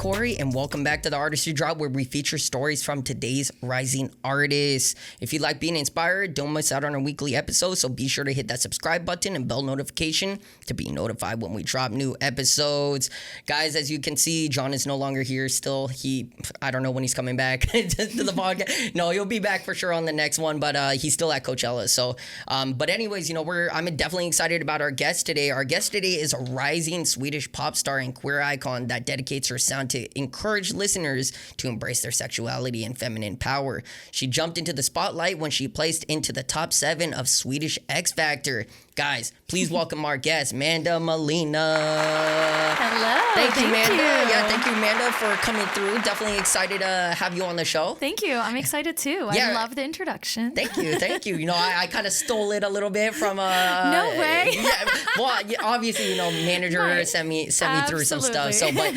Corey, and welcome back to the Artistry Drop, where we feature stories from today's rising artists. If you like being inspired, don't miss out on our weekly episodes, so be sure to hit that subscribe button and bell notification to be notified when we drop new episodes. Guys, as you can see, John is no longer here still. I don't know when he's coming back to the podcast. No, he'll be back for sure on the next one, but he's still at Coachella. So, but anyways, I'm definitely excited about our guest today. Our guest today is a rising Swedish pop star and queer icon that dedicates her sound to encourage listeners to embrace their sexuality and feminine power. She jumped into the spotlight when she placed into the top 7 of Swedish X Factor. Guys, please welcome our guest, Manda Malina. Hello. Thank you, Manda. Yeah, thank you, Manda, for coming through. Definitely excited to have you on the show. Thank you. I'm excited too. Yeah. I love the introduction. Thank you. I kind of stole it a little bit from no way. Obviously, manager Right. sent me through some stuff. So, but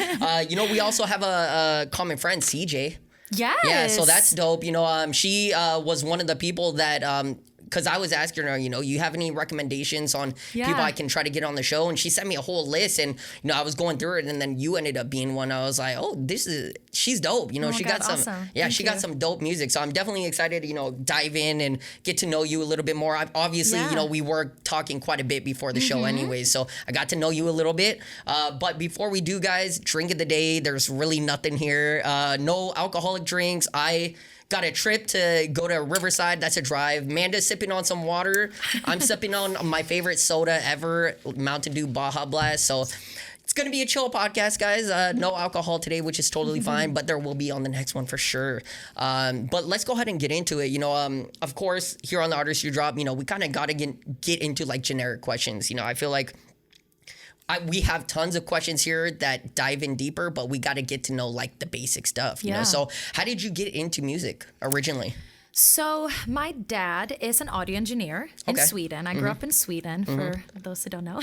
we also have a common friend, CJ. Yes. Yeah, so that's dope. She was one of the people that because I was asking her, you have any recommendations on people I can try to get on the show? And she sent me a whole list, and I was going through it, and then you ended up being one. I was like, oh, she's dope. She got some, awesome. She got some dope music. So I'm definitely excited to, dive in and get to know you a little bit more. Obviously, we were talking quite a bit before the show anyways, so I got to know you a little bit. But before we do, guys, drink of the day, there's really nothing here. No alcoholic drinks. I got a trip to go to Riverside. That's a drive. Manda's sipping on some water. I'm sipping on my favorite soda ever, Mountain Dew Baja Blast. So it's going to be a chill podcast, guys. No alcohol today, which is totally fine, but there will be on the next one for sure. But let's go ahead and get into it. Of course, here on the Artistry Drop, we kind of got to get into like generic questions. I feel like we have tons of questions here that dive in deeper, but we got to get to know like the basic stuff, you know? So how did you get into music originally? So my dad is an audio engineer in Sweden. I grew up in Sweden, for those who don't know.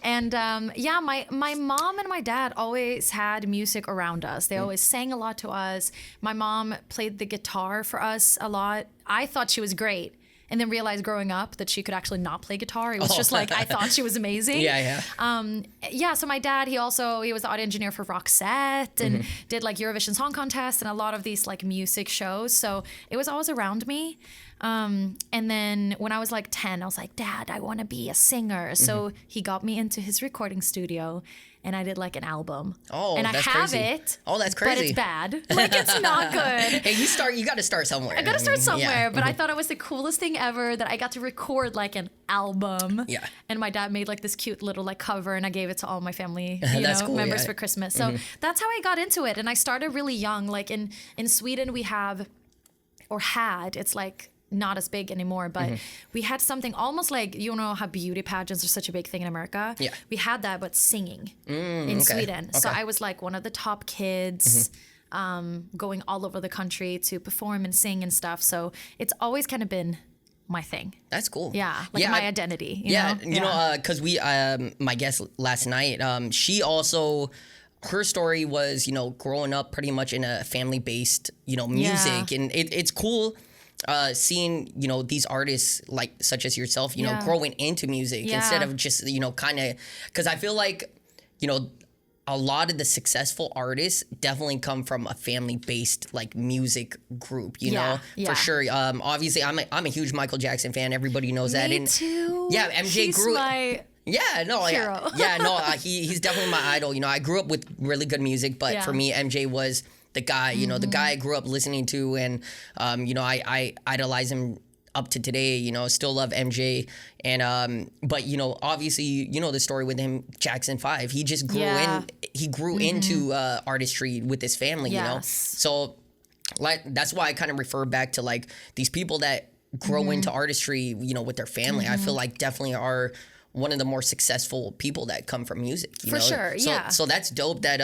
And my mom and my dad always had music around us. They always sang a lot to us. My mom played the guitar for us a lot. I thought she was great. And then realized growing up that she could actually not play guitar. It was just like, I thought she was amazing. So my dad, he was the audio engineer for Roxette and did like Eurovision Song Contest and a lot of these like music shows. So it was always around me. And then when I was like 10, I was like, Dad, I want to be a singer. So he got me into his recording studio. And I did like an album. Oh, and that's I have crazy. it. Oh, that's crazy. But it's bad. Like, it's not good. Hey, you got to start somewhere. I got to start somewhere. But I thought it was the coolest thing ever that I got to record like an album. Yeah. And my dad made like this cute little like cover, and I gave it to all my family Cool, members for Christmas. So that's how I got into it. And I started really young. Like in Sweden, we have, or had, it's like, not as big anymore, but we had something almost like, how beauty pageants are such a big thing in America. Yeah. We had that, but singing in Sweden. Okay. So I was like one of the top kids going all over the country to perform and sing and stuff. So it's always kind of been my thing. That's cool. Yeah. Like my identity. You know? Because my guest last night, she also, her story was, growing up pretty much in a family-based, music. And it's cool seeing, these artists like such as yourself, growing into music instead of just, kind of, because I feel like, a lot of the successful artists definitely come from a family-based like music group, you know, for sure. Obviously, I'm a huge Michael Jackson fan. Everybody knows that. Me too. Yeah, MJ He's grew. My hero. He's definitely my idol. I grew up with really good music, but for me, MJ was the guy, the guy I grew up listening to, and I idolize him up to today, still love MJ. And but obviously the story with him, Jackson 5. He just grew into artistry with his family, you know. So like that's why I kind of refer back to like these people that grow into artistry, with their family. I feel like definitely are one of the more successful people that come from music. For sure, So that's dope that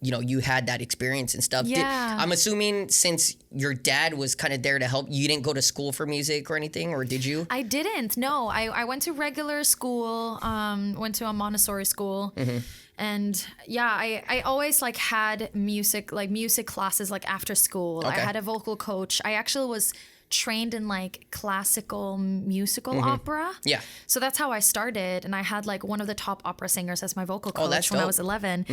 you had that experience and stuff. I'm assuming since your dad was kind of there to help, you didn't go to school for music or anything, or did you? I didn't. No, I went to regular school. Went to a Montessori school. And I always like had music classes like after school. I had a vocal coach. I actually was trained in like classical musical opera. Yeah. So that's how I started. And I had like one of the top opera singers as my vocal coach when I was 11.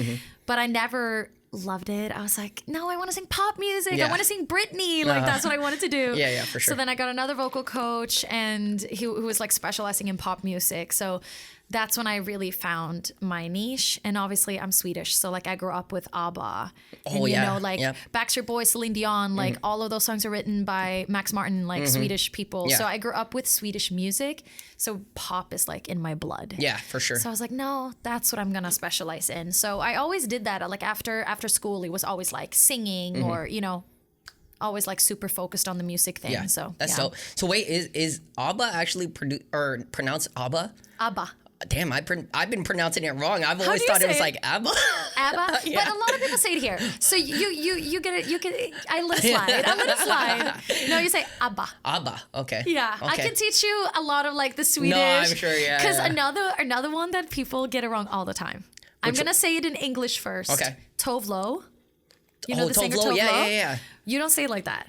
But I never loved it. I was like, no, I want to sing pop music. Yeah. I want to sing Britney. Like that's what I wanted to do. Yeah, for sure. So then I got another vocal coach, and who was like specializing in pop music. So that's when I really found my niche. And obviously I'm Swedish. So like I grew up with ABBA. And Backstreet Boys, Celine Dion, like all of those songs are written by Max Martin, like Swedish people. Yeah. So I grew up with Swedish music. So pop is like in my blood. Yeah, for sure. So I was like, no, that's what I'm going to specialize in. So I always did that. Like after school, it was always like singing or, always like super focused on the music thing. Yeah, so that's dope. So wait, is ABBA actually pronounced ABBA? ABBA. Damn, I've been pronouncing it wrong. I've always thought it was like ABBA. ABBA? Yeah. But a lot of people say it here. So you get it, I let it slide. No, you say ABBA. ABBA, okay. Yeah, okay. I can teach you a lot of like the Swedish. No, I'm sure, yeah. Because another one that people get it wrong all the time. I'm going to say it in English first. Okay. Tovlo. You know the singer Tovlo? Yeah. You don't say it like that.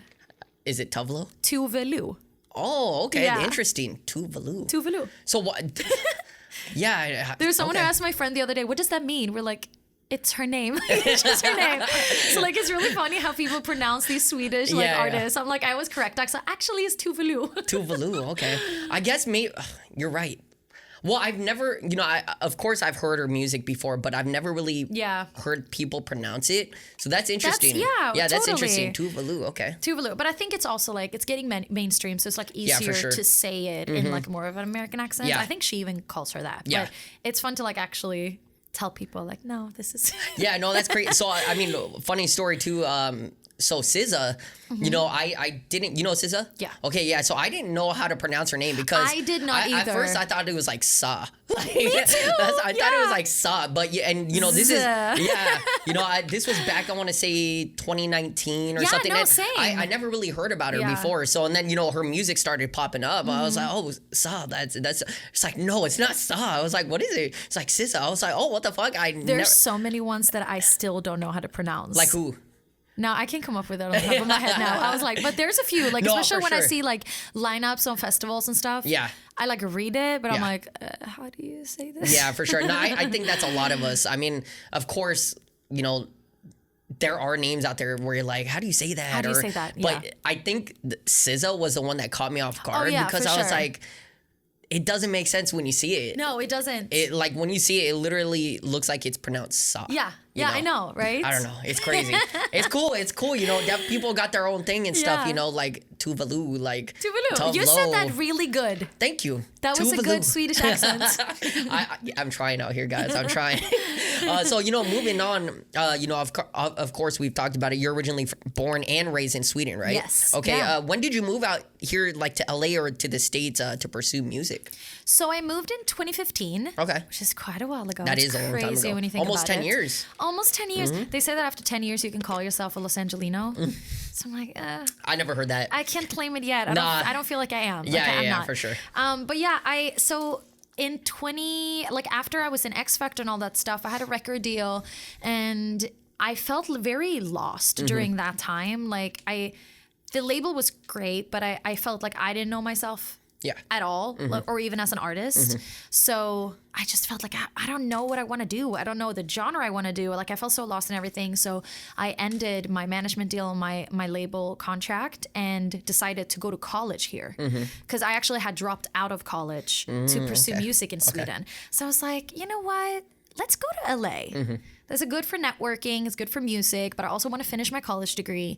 Is it Tovlo? Tuvalu. Oh, okay. Yeah. Interesting. Tuvalu. So what? Yeah. There was someone who asked my friend the other day, what does that mean? We're like, it's her name. It's just her name. So like, it's really funny how people pronounce these Swedish artists. I'm like, I was correct. Actually, it's Tuvalu. Tuvalu, okay. I guess you're right. Well, I've never, of course I've heard her music before, but I've never really heard people pronounce it. So that's interesting. That's interesting. Tuvalu, okay. Tuvalu. But I think it's also like, it's getting mainstream, so it's like easier to say it in like more of an American accent. Yeah. I think she even calls her that. Yeah. But it's fun to like actually tell people like, no, this is... Yeah, no, that's great. So, I mean, funny story too. So SZA, I didn't, SZA? Yeah. Okay, yeah. So I didn't know how to pronounce her name because I did not either. At first I thought it was like Sa. Me too. I thought it was like Sa, but this is this was back, I want to say 2019 or something. No, same. I never really heard about her before. So and then her music started popping up. I was like, oh, Sa, that's. It's like, no, it's not Sa. I was like, what is it? It's like SZA. I was like, oh, what the fuck? There's so many ones that I still don't know how to pronounce. Like who? No, I can't come up with it on the top of my head now. I was like, but there's a few, like, especially when I see like lineups on festivals and stuff. Yeah. I like read it, but I'm like, how do you say this? Yeah, for sure. No, I think that's a lot of us. I mean, of course, there are names out there where you're like, how do you say that? How do you say that? But yeah. I think SZA was the one that caught me off guard because I was sure. like, it doesn't make sense when you see it. No, it doesn't. It like when you see it, it literally looks like it's pronounced Sa. Yeah. Yeah, I know, right? I don't know. It's crazy. It's cool. It's cool. People got their own thing and stuff, like Tuvalu, like Tuvalu. You said that really good. Thank you. That was a good Swedish accent. I'm trying out here, guys. I'm trying. So, moving on, of course, we've talked about it. You're originally born and raised in Sweden, right? Yes. Okay. Yeah. When did you move out here, like to LA or to the States to pursue music? So I moved in 2015. Okay. Which is quite a while ago. That is a long time crazy ago. when you think Almost about 10 it. years. Almost 10 years. Mm-hmm. They say that after 10 years you can call yourself a Los Angelino. So I'm like, I never heard that. I can't claim it yet. I don't feel like I am. Yeah, I'm not. For sure. But yeah, so in after I was in X Factor and all that stuff, I had a record deal and I felt very lost during that time. Like the label was great, but I felt like I didn't know myself at all, or even as an artist. So I just felt like I don't know what I want to do. I don't know the genre I want to do. Like I felt so lost in everything. So I ended my management deal, my label contract, and decided to go to college here because I actually had dropped out of college to pursue music in Sweden. So I was like, you know what? Let's go to LA. That's good for networking. It's good for music, but I also want to finish my college degree.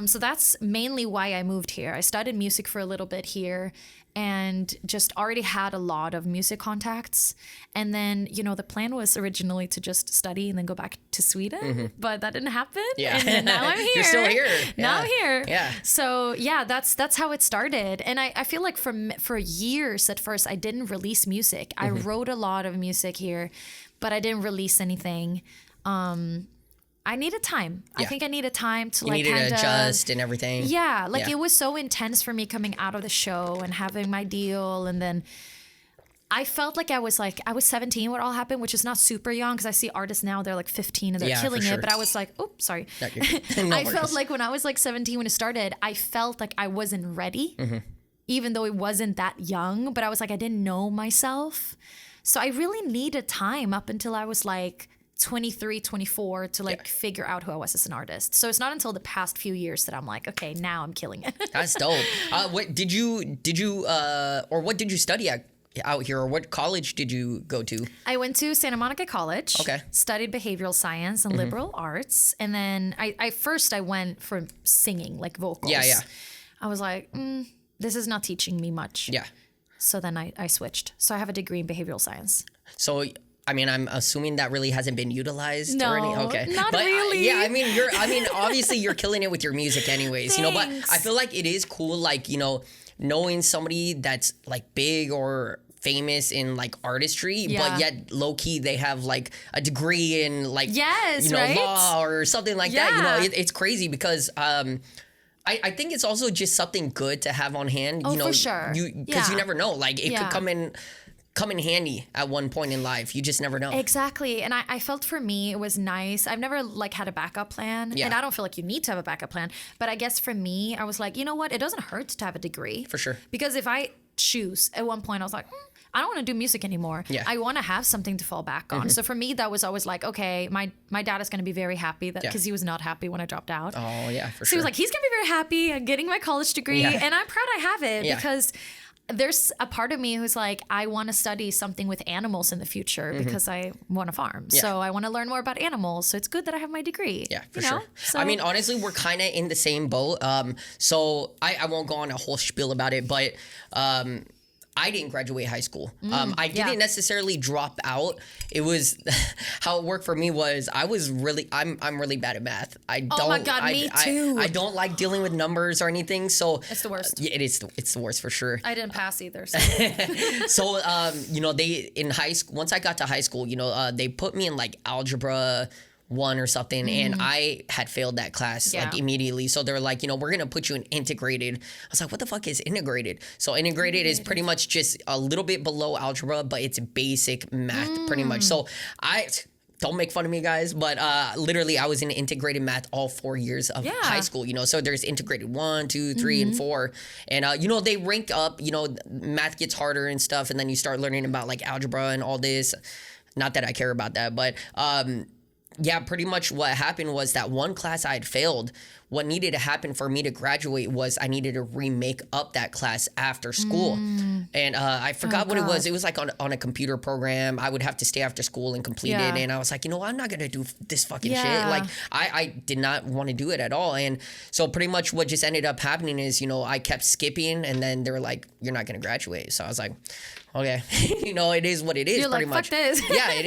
So that's mainly why I moved here. I studied music for a little bit here and just already had a lot of music contacts. And then, the plan was originally to just study and then go back to Sweden, but that didn't happen. Yeah. And then now I'm here. You're still here. Now I'm here. Yeah. So yeah, that's how it started. And I feel like for years at first, I didn't release music. I wrote a lot of music here, but I didn't release anything. I needed time. I think I needed time to needed to adjust and everything. Yeah, it was so intense for me coming out of the show and having my deal, and then I felt like I was 17 when it all happened, which is not super young because I see artists now, they're like 15 and they're killing it. But I was like, oops, sorry. I felt like when I was like 17 when it started, I felt like I wasn't ready, even though it wasn't that young. But I was like, I didn't know myself. So I really needed time up until I was like 23, 24 to like figure out who I was as an artist. So it's not until the past few years that I'm like, okay, now I'm killing it. That's dope. What did you or what did you study out here, or what college did you go to? I went to Santa Monica College. Okay. Studied behavioral science and liberal arts. And then I went for singing, like vocals. Yeah. I was like, this is not teaching me much. Yeah. So then I switched. So I have a degree in behavioral science. So, I mean, I'm assuming that really hasn't been utilized No, or anything. Okay. not but, really. Yeah, I mean, obviously you're killing it with your music anyways, you know, but Thanks. I feel like it is cool, like, you know, knowing somebody that's like big or famous in like artistry, but yet low key they have like a degree in like, Yes, you know, right? law or something like that. You know, it's crazy because, I think it's also just something good to have on hand. Oh, you know, for sure. Because you never know. Like it could Yeah. come in handy at one point in life. You just never know. Exactly. And I felt for me, it was nice. I've never like had a backup plan. Yeah. And I don't feel like you need to have a backup plan. But I guess for me, I was like, you know what? It doesn't hurt to have a degree. For sure. Because if I choose, at one point I was like, I don't want to do music anymore. Yeah. I want to have something to fall back on. So for me, that was always like, okay, my dad is going to be very happy that because he was not happy when I dropped out. Oh yeah, for So sure. he was like, he's going to be very happy at getting my college degree. Yeah. And I'm proud I have it Yeah. because there's a part of me who's like, I want to study something with animals in the future because I want to farm. Yeah. So I want to learn more about animals. So it's good that I have my degree. Yeah, for you know? sure. So, I mean, honestly, we're kind of in the same boat. So I won't go on a whole spiel about it, but I didn't graduate high school. I didn't necessarily drop out. It was how it worked for me was I'm really bad at math. I don't. Oh my God, me too. I don't like dealing with numbers or anything. So It's the worst. Yeah, it's the worst for sure. I didn't pass either. So. So you know, they in high school. Once I got to high school, you know, they put me in like algebra 1 or something, and I had failed that class like immediately. So they were like, you know, we're gonna put you in integrated. I was like, what the fuck is integrated? So integrated is pretty much just a little bit below algebra, but it's basic math pretty much. So don't make fun of me, guys, but literally I was in integrated math all 4 years of high school, you know, so there's integrated 1, 2, 3, and 4. And, you know, they rank up, you know, math gets harder and stuff. And then you start learning about like algebra and all this. Not that I care about that, but yeah, pretty much what happened was that one class I had failed. What needed to happen for me to graduate was I needed to remake up that class after school. And I forgot what it was. It was like on a computer program. I would have to stay after school and complete it. And I was like, you know, I'm not going to do this fucking shit. Like, I did not want to do it at all. And so pretty much what just ended up happening is, you know, I kept skipping, and then they were like, you're not going to graduate. So I was like, okay, you know, it is what it is. You're pretty like, much. fuck this.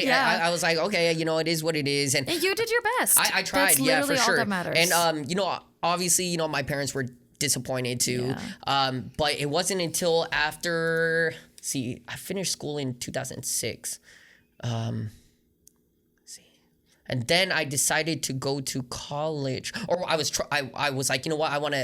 Yeah, I was like, okay, you know, it is what it is. And you did your best. I tried, That's yeah, for literally sure. all that matters. And you know, obviously, you know, my parents were disappointed too. But it wasn't until after, I finished school in 2006. And then I decided to go to college, or I was like, you know what, I want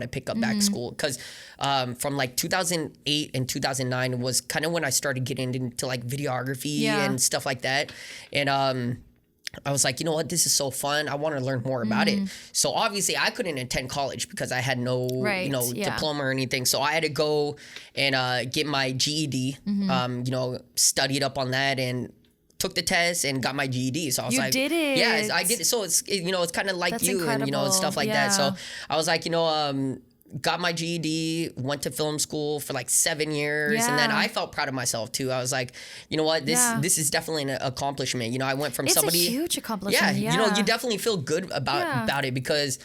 to pick up back school, because from like 2008 and 2009 was kind of when I started getting into like videography and stuff like that, and I was like, you know what, this is so fun. I want to learn more about it. So obviously I couldn't attend college because I had no, you know, diploma or anything. So I had to go and get my GED, you know, studied up on that and took the test and got my GED. So I was You like, did it. yeah, I did it. So it's, you know, it's kind of like That's you and, you know, incredible. stuff like Yeah. that. So I was like, you know, got my GED, went to film school for like 7 years. And then Yeah. I felt proud of myself too. I was like, you know what, this is definitely an accomplishment. You know, I went from It's somebody. a huge accomplishment. Yeah, you know, you definitely feel good about it, because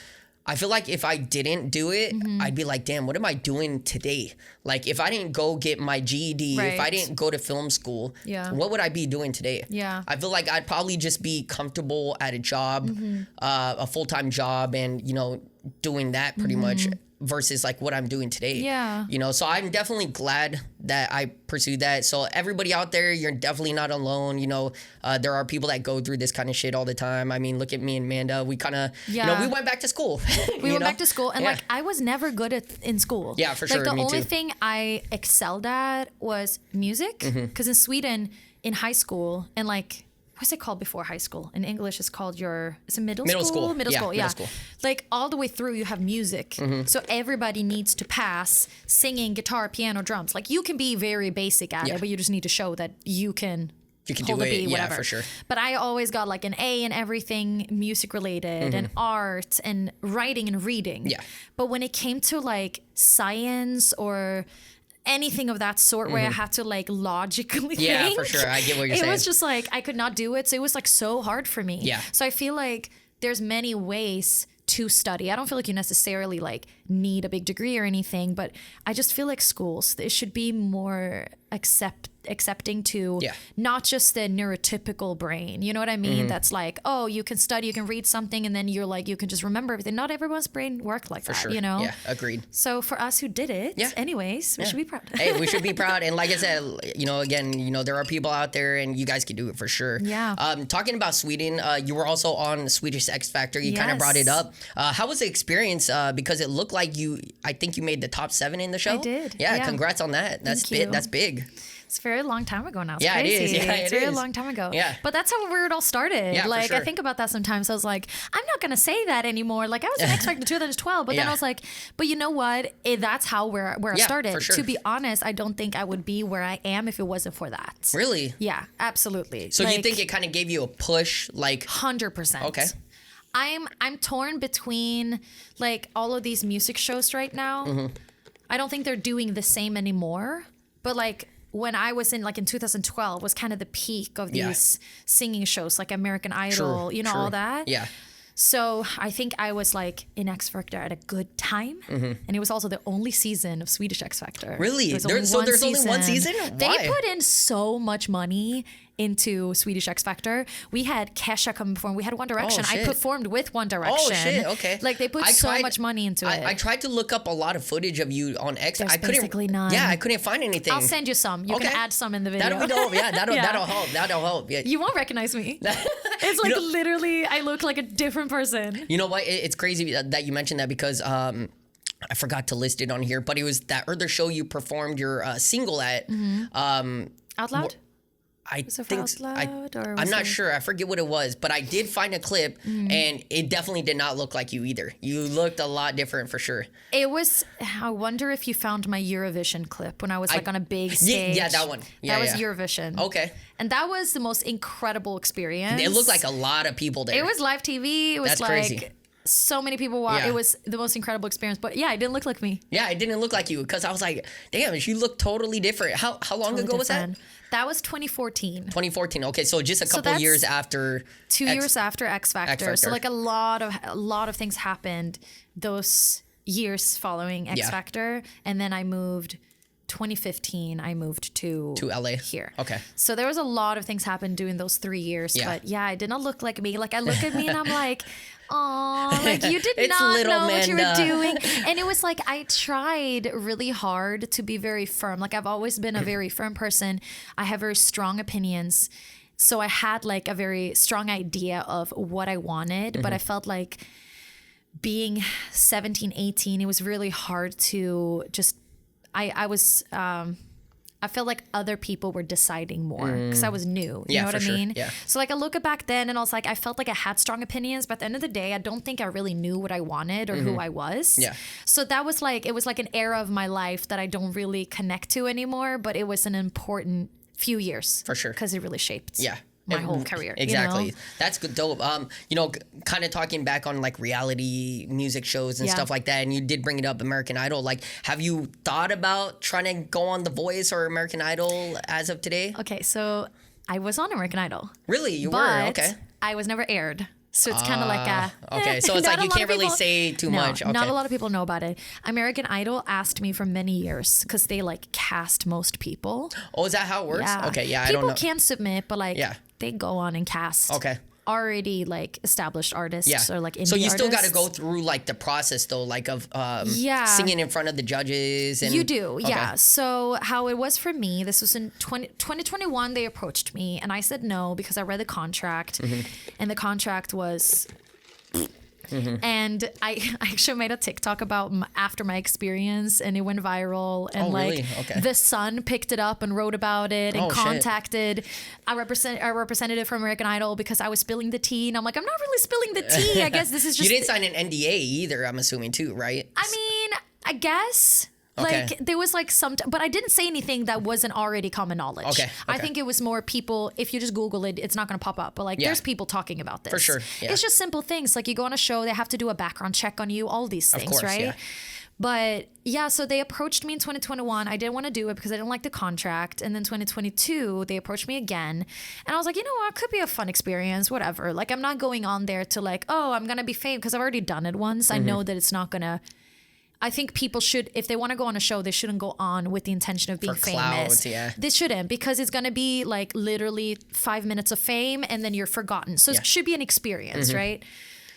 I feel like if I didn't do it, I'd be like, damn, what am I doing today? Like, if I didn't go get my GED, if I Right. didn't go to film school, Yeah. what would I be doing today? Yeah. I feel like I'd probably just be comfortable at a job, a full-time job, and, you know, doing that pretty much, versus like what I'm doing today. Yeah. You know, so I'm definitely glad that I pursued that. So everybody out there, you're definitely not alone. You know, there are people that go through this kind of shit all the time. I mean, look at me and Manda. We kind of, you know, we went back to school. We went back to school, and like I was never good in school. Yeah, for sure. Like the me only too. thing I excelled at was music, because in Sweden, in high school, and like what's it called before high school? In English, it's called it's a middle school. Middle school. Middle school. Like all the way through, you have music. So everybody needs to pass singing, guitar, piano, drums. Like you can be very basic at it, but you just need to show that you can You can hold do a B, it, whatever. yeah, for sure. But I always got like an A in everything music related and art and writing and reading. Yeah. But when it came to like science or anything of that sort where I had to like logically think, for sure. I get what you're saying. It was just like I could not do it. So it was like so hard for me. Yeah. So I feel like there's many ways to study. I don't feel like you necessarily like need a big degree or anything, but I just feel like schools, it should be more accepting to not just the neurotypical brain. You know what I mean? That's like, oh, you can study, you can read something, and then you're like, you can just remember everything. Not everyone's brain worked like that, sure. you know? Yeah, agreed. So for us who did it, anyways, we should be proud. Hey, we should be proud. And like I said, you know, again, you know, there are people out there and you guys can do it for sure. Yeah. Talking about Sweden, you were also on Swedish X Factor. You kind of brought it up. How was the experience? Because it looked like I think you made the top 7 in the show. I did. Yeah, congrats on that. That's big. That's big. It's a very long time ago now. It's yeah, crazy. it is. Yeah, it's a very long time ago. Yeah. But that's how where it all started. Yeah, like, for sure. I think about that sometimes. I was like, I'm not going to say that anymore. Like, I was in X Factor 2012. But then I was like, but you know what? That's how where I started. For sure. To be honest, I don't think I would be where I am if it wasn't for that. Really? Yeah, absolutely. So like, you think it kind of gave you a push? Like 100%. Okay. I'm torn between like all of these music shows right now. I don't think they're doing the same anymore. But like when I was in 2012 was kind of the peak of these singing shows like American Idol, all that. Yeah. So I think I was like in X Factor at a good time. And it was also the only season of Swedish X Factor. Really? There's only one season? They Why? put in so much money into Swedish X Factor. We had Kesha come perform. We had One Direction. Oh, shit. I performed with One Direction. Oh shit! Okay. Like they put so much money into it. I tried to look up a lot of footage of you on X. There's I couldn't. basically none. Yeah, I couldn't find anything. I'll send you some. You can add some in the video. That'll be dope. Yeah, that'll help. That'll help. Yeah. You won't recognize me. It's like literally, I look like a different person. You know what? It's crazy that you mentioned that because I forgot to list it on here, but it was that other show you performed your single at. Out Loud? I Was it think Out Loud, or was I'm not it- sure. I forget what it was, but I did find a clip, and it definitely did not look like you either. You looked a lot different for sure. It was, I wonder if you found my Eurovision clip when I was like on a big stage. Yeah, that one. Yeah, that was yeah. Eurovision. Okay. And that was the most incredible experience. It looked like a lot of people there. It was live TV. It was That's like crazy. so many people watched. Yeah. It was the most incredible experience. But yeah, it didn't look like me. Yeah, it didn't look like you because I was like, damn, she looked totally different. How long Totally ago was that? different. That was 2014. 2014. Okay, so just a couple that's years after. 2 years after X Factor. So Factor. like a lot of things happened those years following X Yeah. Factor, and then I moved. 2015, I moved to LA here. Okay. So there was a lot of things happened during those 3 years. Yeah. But yeah, it did not look like me. Like I look at me and I'm like, oh, like you did It's not little know what you were Manda. doing. And it was like I tried really hard to be very firm. Like I've always been a very firm person. I have very strong opinions. So I had like a very strong idea of what I wanted, but I felt like being 17, 18, it was really hard to just I felt like other people were deciding more because I was new. You know what for I sure. mean? Yeah. So like I look back then and I was like, I felt like I had strong opinions, but at the end of the day, I don't think I really knew what I wanted or who I was. Yeah. So that was like, it was like an era of my life that I don't really connect to anymore, but it was an important few years. For sure. Because it really shaped Yeah. my whole career. Exactly. You know? That's good, dope. Kind of talking back on like reality music shows and Yeah. stuff like that, and you did bring it up, American Idol. Like, have you thought about trying to go on The Voice or American Idol as of today? Okay, so I was on American Idol. Really? You but were? Okay. I was never aired. So it's kind of like a... Okay, so it's not like a you lot of can't really people- say too No, much. Okay. Not a lot of people know about it. American Idol asked me for many years because they like cast most people. Oh, is that how it works? Yeah. Okay, yeah, I People don't know. can submit, but like Yeah. they go on and cast Okay. already like established artists Yeah. or like indie so you still got to artists. go through like the process though, like of Yeah. singing in front of the judges. And You do, Okay. yeah. So how it was for me, this was in 2021, they approached me and I said no because I read the contract Mm-hmm. and the contract was... And I actually made a TikTok about after my experience and it went viral and Oh, like really? Okay. The Sun picked it up and wrote about it and Oh, shit. contacted a representative from American Idol because I was spilling the tea and I'm like, I'm not really spilling the tea. I guess this is just... You didn't sign an NDA either, I'm assuming too, right? I mean, I guess... Okay. Like there was like but I didn't say anything that wasn't already common knowledge. Okay. I think it was more people, if you just Google it, it's not going to pop up. But like there's people talking about this. For sure. Yeah. It's just simple things. Like you go on a show, they have to do a background check on you, all these things, of course, right? Yeah. But yeah, so they approached me in 2021. I didn't want to do it because I didn't like the contract. And then 2022, they approached me again. And I was like, you know what? It could be a fun experience, whatever. Like I'm not going on there to like, oh, I'm going to be famous because I've already done it once. I know that it's not going to. I think people should, if they want to go on a show, they shouldn't go on with the intention of being famous. Clout, yeah. They shouldn't, because it's going to be like literally 5 minutes of fame and then you're forgotten. So it should be an experience, right?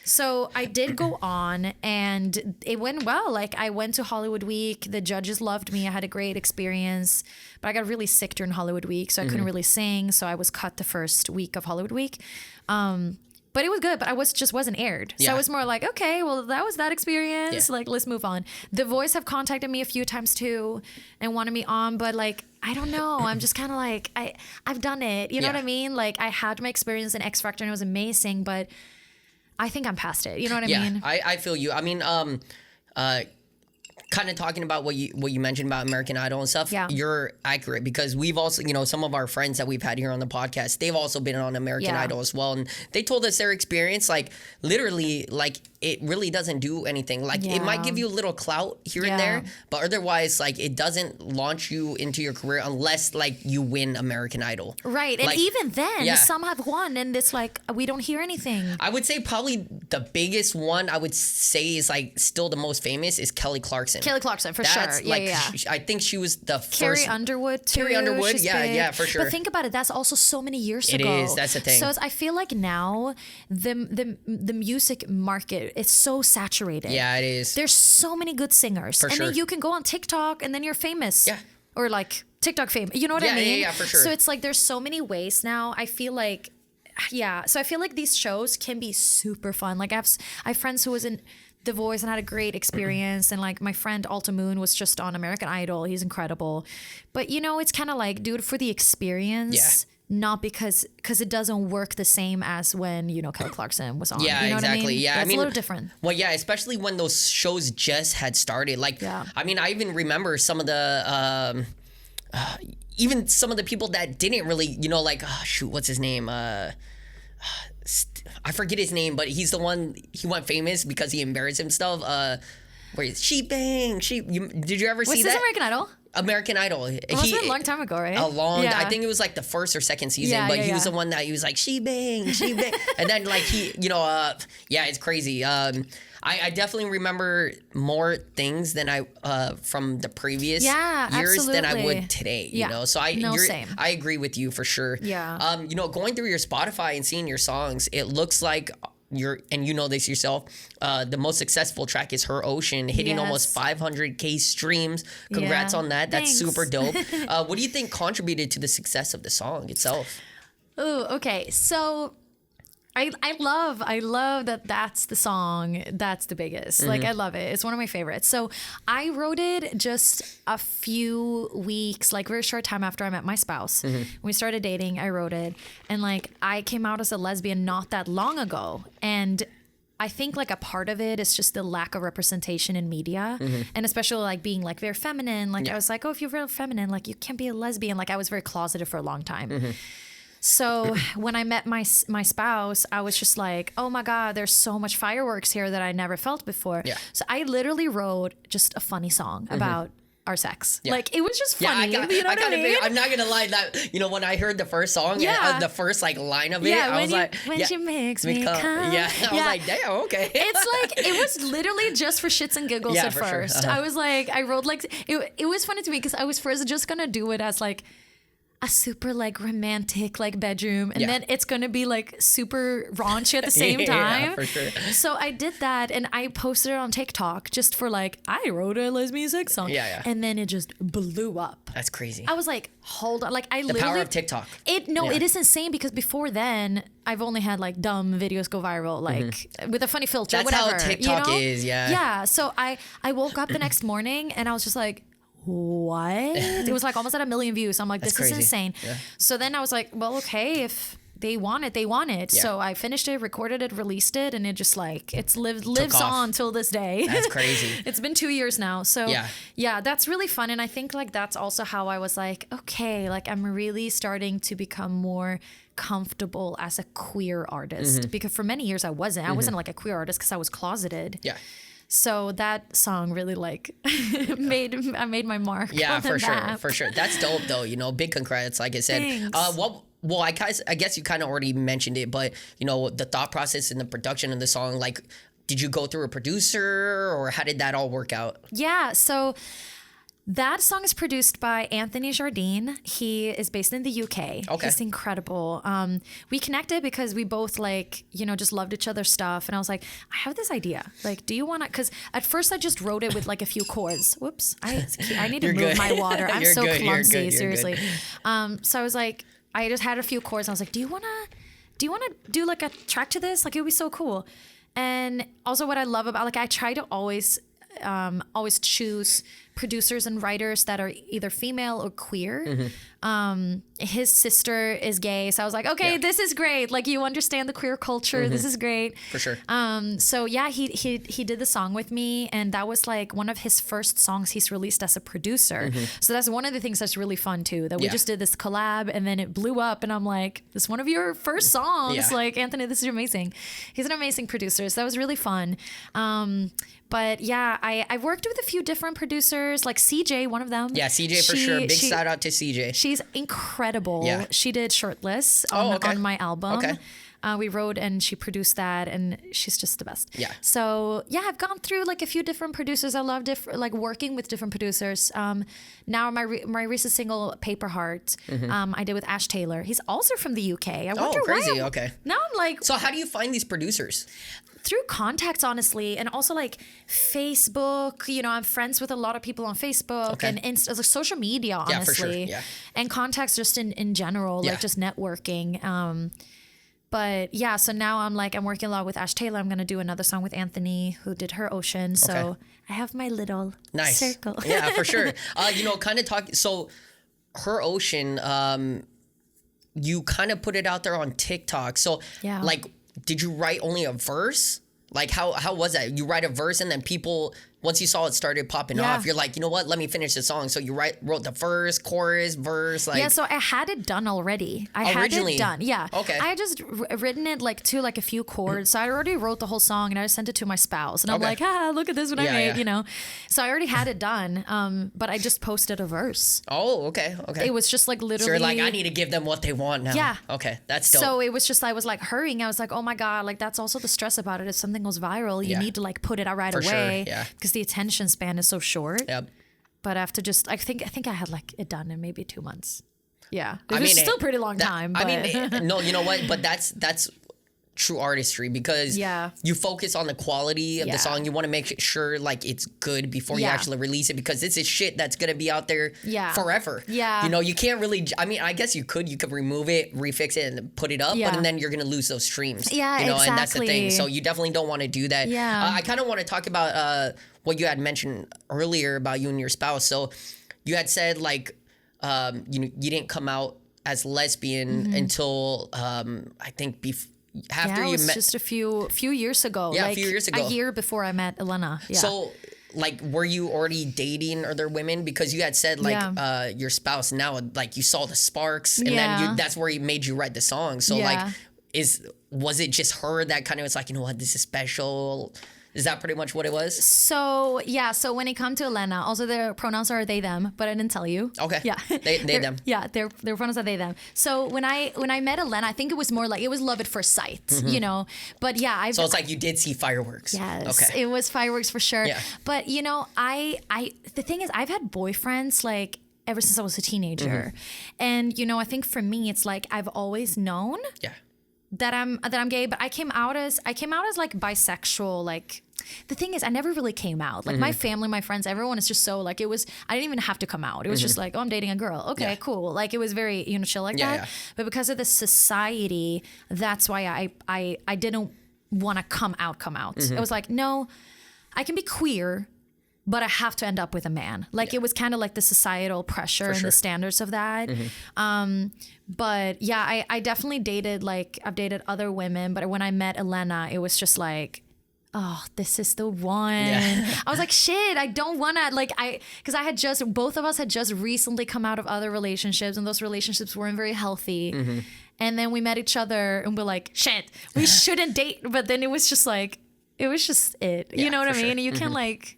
So I did go on and it went well. Like I went to Hollywood Week. The judges loved me. I had a great experience, but I got really sick during Hollywood Week. So I couldn't really sing. So I was cut the first week of Hollywood Week. But it was good, but I just wasn't aired. So I was more like, okay, well, that was that experience. Like, let's move on. The Voice have contacted me a few times too and wanted me on, but like, I don't know. I'm just kind of like, I've done it. You know what I mean? Like I had my experience in X Factor and it was amazing, but I think I'm past it. You know what I mean? I feel you. I mean, kind of talking about what you mentioned about American Idol and stuff, you're accurate, because we've also, some of our friends that we've had here on the podcast, they've also been on American Idol as well. And they told us their experience, like literally, like it really doesn't do anything. Like it might give you a little clout here and there, but otherwise, like it doesn't launch you into your career unless like you win American Idol. Right. Like, and even then, some have won and it's like, we don't hear anything. I would say probably the biggest one I would say is like still the most famous is Kelly Clarkson. Kelly Clarkson, for sure. I think she was the first. Carrie Underwood, too. Carrie Underwood, She's yeah, big. yeah, for sure. But think about it. That's also so many years ago. It is. That's the thing. So I feel like now the music market is so saturated. Yeah, it is. There's so many good singers. For sure. Then you can go on TikTok and then you're famous. Yeah. Or like TikTok fame. You know what I mean? Yeah, for sure. So it's like there's so many ways now. I feel like, so I feel like these shows can be super fun. Like I have friends who was in The Voice and had a great experience, and like my friend Alta Moon was just on American Idol. He's incredible, but it's kind of like do it for the experience, not because it doesn't work the same as when Kelly Clarkson was on. Yeah, you know exactly. What I mean? Yeah, That's a little different. Well, yeah, especially when those shows just had started. Like, I mean, I even remember some of the even some of the people that didn't really, like, what's his name? I forget his name, but he's the one, he went famous because he embarrassed himself. Where she bang, did you ever see that? Was this American Idol? American Idol. It must have been a long time ago, right? I think it was like the first or second season, but he was the one that he was like, she bang. And then like he, it's crazy. I definitely remember more things than I from the previous years than I would today. So same. I agree with you for sure. Yeah. Going through your Spotify and seeing your songs, it looks like and you know this yourself, the most successful track is Her Ocean, hitting almost 500K streams. Congrats on that. That's super dope. What do you think contributed to the success of the song itself? Oh, okay. So I love that that's the song that's the biggest. Like I love it. It's one of my favorites. So I wrote it just a few weeks, like very short time after I met my spouse. When we started dating, I wrote it. And like I came out as a lesbian not that long ago. And I think like a part of it is just the lack of representation in media, and especially like being like very feminine. Like I was like, oh, if you're real feminine, like you can't be a lesbian. Like I was very closeted for a long time. So when I met my spouse, I was just like, oh my God, there's so much fireworks here that I never felt before. Yeah. So I literally wrote just a funny song about our sex. Yeah. Like it was just funny. You know what I mean? I'm not gonna lie, that when I heard the first song, the first like line of it, I was like, when she makes me come. Yeah, I was like, damn, okay. It's like it was literally just for shits and giggles at first. Sure. I was like, I wrote like it was funny to me because I was first just gonna do it as like a super like romantic like bedroom, and then it's gonna be like super raunchy at the same time. Yeah, for sure. So I did that and I posted it on TikTok just for like, I wrote a lesbian sex song. And then it just blew up. That's crazy. I was like, hold on, like the power of TikTok. It is insane because before then I've only had like dumb videos go viral, like with a funny filter. That's whatever, how TikTok is. Yeah. So I woke up the next morning and I was just like, what? It was like almost at 1 million views. I'm like, this is insane. Yeah. So then I was like, well, okay, if they want it. Yeah. So I finished it, recorded it, released it, and it just like lives on till this day. That's crazy. It's been 2 years now. So yeah, that's really fun. And I think like that's also how I was like, okay, like I'm really starting to become more comfortable as a queer artist, because for many years I wasn't like a queer artist because I was closeted. Yeah. So that song really like I made my mark. Yeah, for sure. That's dope though. You know, big congrats. Like I said, Thanks. Well, I guess you kind of already mentioned it, but you know, the thought process and the production of the song, like, did you go through a producer or how did that all work out? Yeah. So that song is produced by Anthony Jardine. He is based in the UK. Okay. He's incredible. We connected because we both like, you know, just loved each other's stuff. And I was like, I have this idea. Like, do you want to, because at first I just wrote it with like a few chords. Whoops. I need to move my water. I'm so clumsy, you're seriously. So I was like, I just had a few chords. And I was like, do you want to do like a track to this? Like, it would be so cool. And also what I love about, like, I try to always choose producers and writers that are either female or queer. His sister is gay, so I was like, okay, this is great. Like, you understand the queer culture. This is great. For sure. So yeah, he did the song with me, and that was like one of his first songs he's released as a producer. So that's one of the things that's really fun too, that we just did this collab and then it blew up, and I'm like, this is one of your first songs. Yeah. Like, Anthony, this is amazing. He's an amazing producer, so that was really fun. But yeah, I've worked with a few different producers, like CJ, one of them. Yeah, CJ for sure. Big shout out to CJ. She's incredible. Yeah. She did Shirtless on my album. Okay. We wrote and she produced that, and she's just the best. Yeah. So yeah, I've gone through like a few different producers. I love like working with different producers. Now my recent single Paper Heart, I did with Ash Taylor. He's also from the UK. I wonder crazy. why. Okay. Now I'm like, so how do you find these producers? through contacts, honestly, and also like Facebook. You know, I'm friends with a lot of people on Facebook and like social media, honestly. Yeah, for sure. Yeah. And contacts just in general, like just networking. But yeah, so now I'm working a lot with Ash Taylor. I'm gonna do another song with Anthony, who did Her Ocean. So I have my little circle. Yeah, for sure. You know, kind of talk. So Her Ocean, you kind of put it out there on TikTok. So like, did you write only a verse? Like, how was that? You write a verse and then people, once you saw it started popping off, you're like, you know what? Let me finish the song. So you wrote the verse, chorus, verse, like. Yeah, so I had it done already. Had it done. Yeah. Okay. I had just written it like to like a few chords. So I already wrote the whole song and I sent it to my spouse. And I'm like, look at this what I made, you know. So I already had it done. But I just posted a verse. Oh, okay. It was just like literally. So you're like, I need to give them what they want now. Yeah. Okay, that's dope. So it was just, I was like hurrying. I was like, oh my God, like that's also the stress about it. If something goes viral, you need to like put it out right away. Sure. Yeah. Because the attention span is so short. Yep. But after I think I had like it done in maybe 2 months. Yeah. It was still a pretty long time. But. I mean, no, you know what? But that's true artistry, because you focus on the quality of the song. You want to make sure like it's good before you actually release it, because this is shit that's gonna be out there forever. Yeah. You know, you can't really, I mean, I guess you could remove it, refix it, and put it up, but then you're gonna lose those streams. Yeah, you know, exactly. and that's the thing. So you definitely don't want to do that. Yeah. I kind of want to talk about what you had mentioned earlier about you and your spouse. So you had said like, you didn't come out as lesbian until I think after you met. Just a few years ago. Yeah, like a few years ago. A year before I met Elena. Yeah. So, like, were you already dating other women? Because you had said like your spouse now, like you saw the sparks, and then that's where he made you write the song. So like, was it just her that kind of was like, you know what, this is special? Is that pretty much what it was? So yeah. So when it come to Elena, also their pronouns are they them, but I didn't tell you. Okay. Yeah. They them. Yeah. Their pronouns are they them. So when I met Elena, I think it was more like it was love at first sight, you know. But yeah, so it's like you did see fireworks. Yes. Okay. It was fireworks for sure. Yeah. But you know, the thing is, I've had boyfriends like ever since I was a teenager, and you know, I think for me, it's like I've always known. Yeah. That I'm gay, but I came out as like bisexual. Like the thing is, I never really came out. Like my family, my friends, everyone is just so like it was. I didn't even have to come out. It was just like, oh, I'm dating a girl. Okay, cool. Like it was very chill like that. Yeah. But because of the society, that's why I didn't want to come out. It was like, no, I can be queer, but I have to end up with a man. Like it was kind of like the societal pressure and the standards of that. But yeah, I definitely dated, like I've dated other women, but when I met Elena, it was just like, oh, this is the one. I was like, shit, I don't want to, like, because both of us had just recently come out of other relationships, and those relationships weren't very healthy. And then we met each other and we're like, shit, we shouldn't date. But then it was just like, you know what I mean? Sure. And you can like,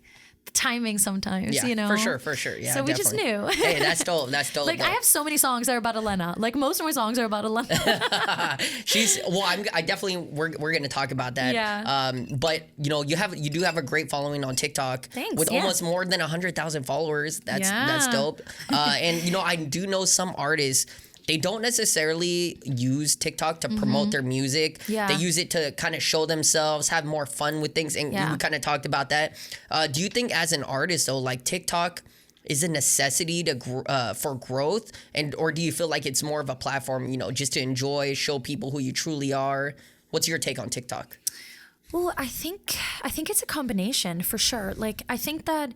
timing sometimes, you know? For sure. Yeah, so we just knew. Hey, that's dope. Like, I have so many songs that are about Elena. Like, most of my songs are about Elena. I definitely, we're going to talk about that. Yeah. But, you know, you do have a great following on TikTok. Thanks, with almost more than 100,000 followers. That's dope. And, you know, I do know some artists, they don't necessarily use TikTok to promote their music. Yeah. They use it to kind of show themselves, have more fun with things. And we kind of talked about that. Do you think as an artist, though, like TikTok is a necessity to for growth? Or do you feel like it's more of a platform, you know, just to enjoy, show people who you truly are? What's your take on TikTok? Well, I think it's a combination for sure. Like, I think that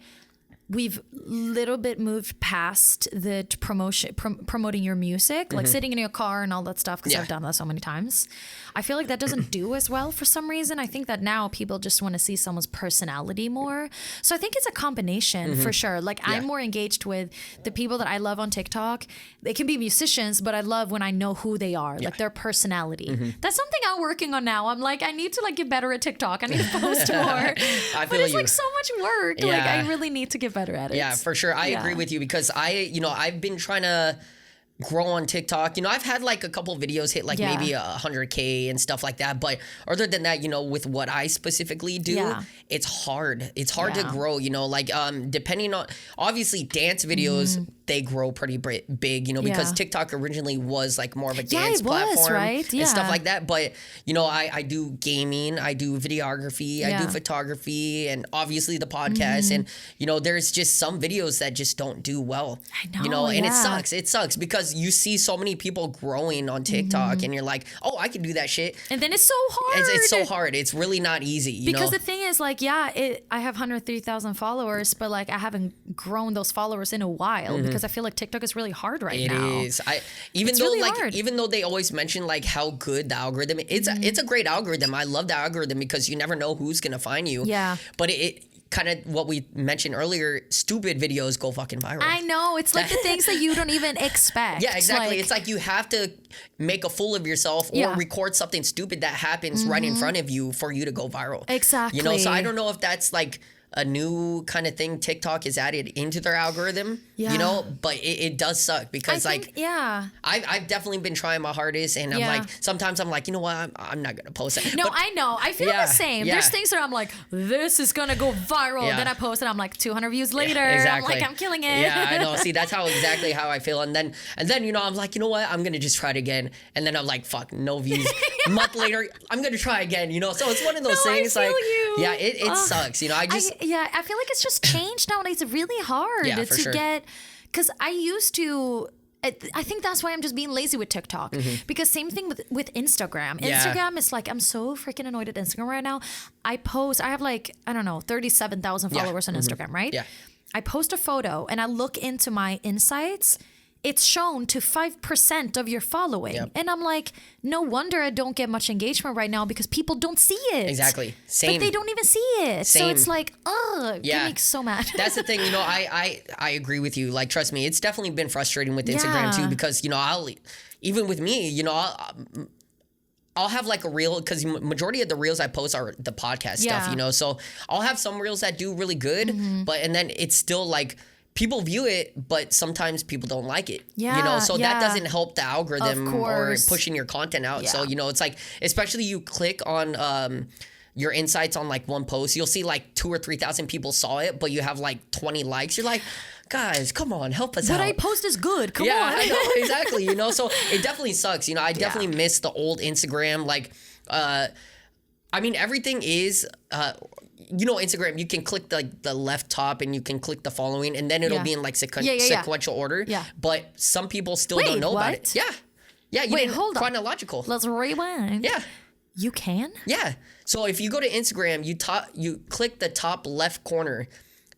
we've little bit moved past the promoting your music, like sitting in your car and all that stuff, because I've done that so many times. I feel like that doesn't do as well for some reason. I think that now people just want to see someone's personality more. So I think it's a combination for sure. Like I'm more engaged with the people that I love on TikTok. They can be musicians, but I love when I know who they are, like their personality. That's something I'm working on now. I'm like, I need to like get better at TikTok. I need to post more. But it's like so much work. Like I really need to get better at it. Yeah, for sure. I agree with you, because I've been trying to grow on TikTok. You know, I've had like a couple videos hit like maybe 100K and stuff like that. But other than that, you know, with what I specifically do, it's hard. It's hard to grow, you know, like depending on, obviously dance videos, they grow pretty big, you know, because TikTok originally was like more of a dance platform right? and stuff like that. But, you know, I do gaming, I do videography, I do photography, and obviously the podcast. And, you know, there's just some videos that just don't do well. I know, you know, and it sucks. It sucks because you see so many people growing on TikTok and you're like, oh, I can do that shit. And then it's so hard. It's so hard. It's really not easy. You because know? The thing is, like, I have 103,000 followers, but like I haven't grown those followers in a while because I feel like TikTok is really hard now. It is. Even though they always mention like how good the algorithm is, it's a great algorithm. I love the algorithm because you never know who's gonna find you. Yeah. But it kind of what we mentioned earlier, stupid videos go fucking viral. I know. It's like the things that you don't even expect. Yeah, exactly. It's like you have to make a fool of yourself or record something stupid that happens right in front of you for you to go viral. Exactly. You know, so I don't know if that's like a new kind of thing TikTok has added into their algorithm, you know, but it does suck because I've definitely been trying my hardest, and I'm like, sometimes I'm like, you know what, I'm not going to post it. No, but, I know. I feel the same. There's things that I'm like, this is going to go viral. Then I post it. I'm like 200 views later. Exactly. I'm like, I'm killing it. Yeah, I know. See, that's exactly how I feel. And then, you know, I'm like, you know what, I'm going to just try it again. And then I'm like, fuck, no views. A month later, I'm going to try again, you know? So it's one of those things like, it sucks. You know, I feel like it's just changed nowadays. It's really hard to get, because I used to, I think that's why I'm just being lazy with TikTok. Because same thing with Instagram. Instagram is like, I'm so freaking annoyed at Instagram right now. I have like, I don't know, 37,000 followers on Instagram, right? Yeah. I post a photo and I look into my insights. It's shown to 5% of your following. And I'm like, no wonder I don't get much engagement right now, because people don't see it. Exactly. Same. But they don't even see it. Same. So it's like, it makes so mad. That's the thing. You know, I agree with you. Like, trust me, it's definitely been frustrating with Instagram too, because, you know, even with me, you know, I'll have like a reel, because majority of the reels I post are the podcast stuff, you know, so I'll have some reels that do really good, and then it's still like, people view it, but sometimes people don't like it. You know, so that doesn't help the algorithm or pushing your content out. So, you know, it's like, especially you click on your insights on like one post, you'll see like 2,000 or 3,000 people saw it, but you have like 20 likes. You're like, guys, come on, help us out. What I post is good. Come on. I know, exactly. You know, so it definitely sucks. You know, I definitely miss the old Instagram. Like, I mean, everything is, you know, Instagram, you can click the left top and you can click the following, and then it'll be in like sequential order. Yeah. But some people still don't know about it. Yeah. Yeah. Wait, hold on. Chronological. Let's rewind. Yeah. You can? Yeah. So if you go to Instagram, you click the top left corner,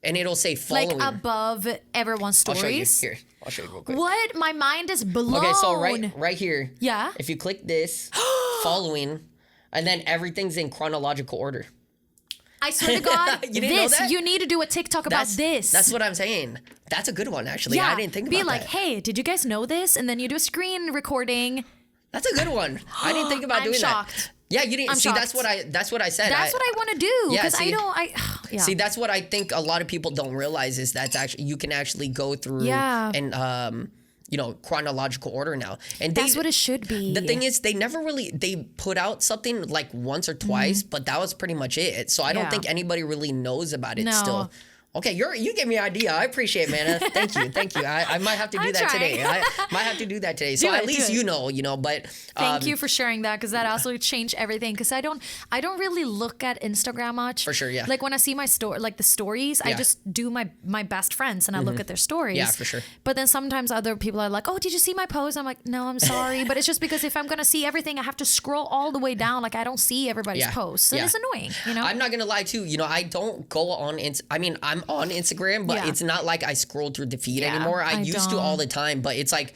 and it'll say following. Like above everyone's stories. I'll show you real quick. What? My mind is blown. Okay, so right here. Yeah. If you click this, following, and then everything's in chronological order. I swear to God, you didn't know that? You need to do a TikTok about this. That's what I'm saying. That's a good one, actually. Yeah, I didn't think about that. Be like, hey, did you guys know this? And then you do a screen recording. That's a good one. I didn't think about doing shocked. that. Yeah, you didn't. I'm see, shocked. that's what I said. That's what I want to do. Yeah, Because yeah. See, that's what I think a lot of people don't realize is that's actually, you can actually go through and, chronological order now. And that's what it should be. The thing is, they put out something like once or twice, but that was pretty much it. So I don't think anybody really knows about it still. Okay, you gave me an idea. I appreciate it, man. Thank you. I might have to do that today. I might have to do that today. So at least you know, but thank you for sharing that, because that also changed everything. Because I don't really look at Instagram much. For sure, yeah. Like when I see my the stories, I just do my best friends and I look at their stories. Yeah, for sure. But then sometimes other people are like, "Oh, did you see my post?" I'm like, "No, I'm sorry," but it's just because if I'm gonna see everything, I have to scroll all the way down. Like I don't see everybody's posts, and it's annoying. I'm not gonna lie too. I don't go on. I'm on Instagram, but it's not like I scroll through the feed anymore. I used to all the time, but it's like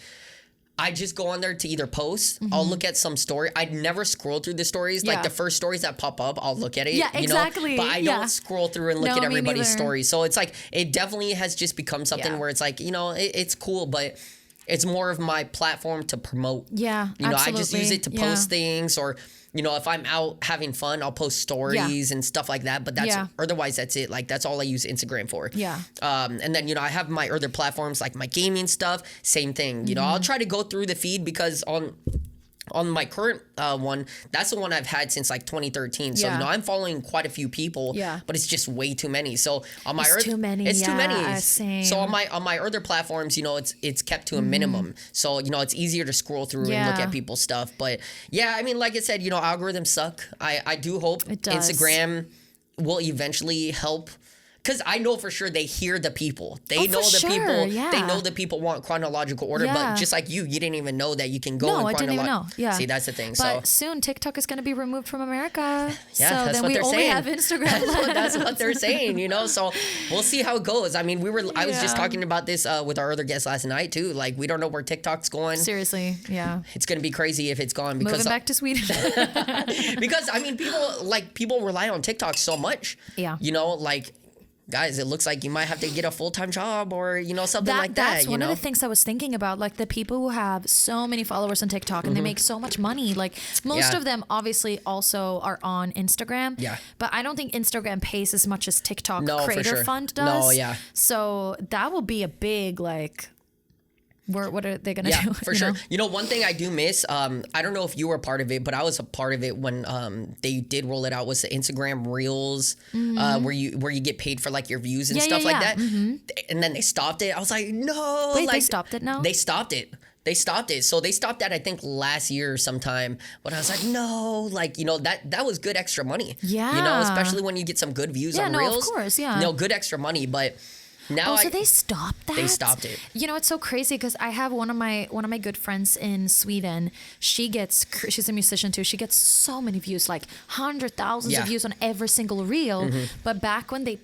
I just go on there to either post. I'll look at some story. I'd never scroll through the stories. Like the first stories that pop up, I'll look at it. Yeah, exactly. But I don't scroll through and look at everybody's stories. So it's like it definitely has just become something where it's like it's cool, but it's more of my platform to promote. Yeah, I just use it to post things, or if I'm out having fun, I'll post stories and stuff like that. But otherwise that's it. Like that's all I use Instagram for. Yeah. And then I have my other platforms like my gaming stuff. Same thing. I'll try to go through the feed because on my current one, that's the one I've had since like 2013. So I'm following quite a few people. Yeah. But it's just way too many. So on my too many. It's too many. Same. So on my other platforms, it's kept to a minimum. So it's easier to scroll through and look at people's stuff. But yeah, I mean, like I said, algorithms suck. I do hope Instagram will eventually help. Because I know for sure they hear the people. They know the people. Yeah. They know the people want chronological order. But just like you didn't even know that you can go in chronological. I didn't even know. Yeah. See, that's the thing. But soon TikTok is going to be removed from America. Yeah, so that's then what we they're only saying. have Instagram. That's what they're saying, So we'll see how it goes. I mean, I was just talking about this with our other guest last night too. Like, we don't know where TikTok's going. Seriously, yeah. It's going to be crazy if it's gone. Because moving back to Sweden. Because, I mean, people rely on TikTok so much. Yeah. Guys, it looks like you might have to get a full-time job or, something like that. That's one of the things I was thinking about. Like the people who have so many followers on TikTok and they make so much money. Like most of them obviously also are on Instagram. Yeah. But I don't think Instagram pays as much as TikTok Creator Fund does. No, yeah. So that will be a big what are they gonna do? Yeah, for sure. One thing I do miss, I don't know if you were a part of it, but I was a part of it when they did roll it out, was the Instagram Reels, where you get paid for like your views and stuff like that. Mm-hmm. And then they stopped it. I was like, no. Wait, they stopped it now? They stopped it. So they stopped that, I think, last year sometime. But I was like, no, that was good extra money. Yeah. Especially when you get some good views on Reels. Of course, yeah. Good extra money, but... Now so they stopped that? They stopped it. It's so crazy because I have one of my good friends in Sweden. She's a musician too. She gets so many views, like thousands of views on every single reel. Mm-hmm. But back when they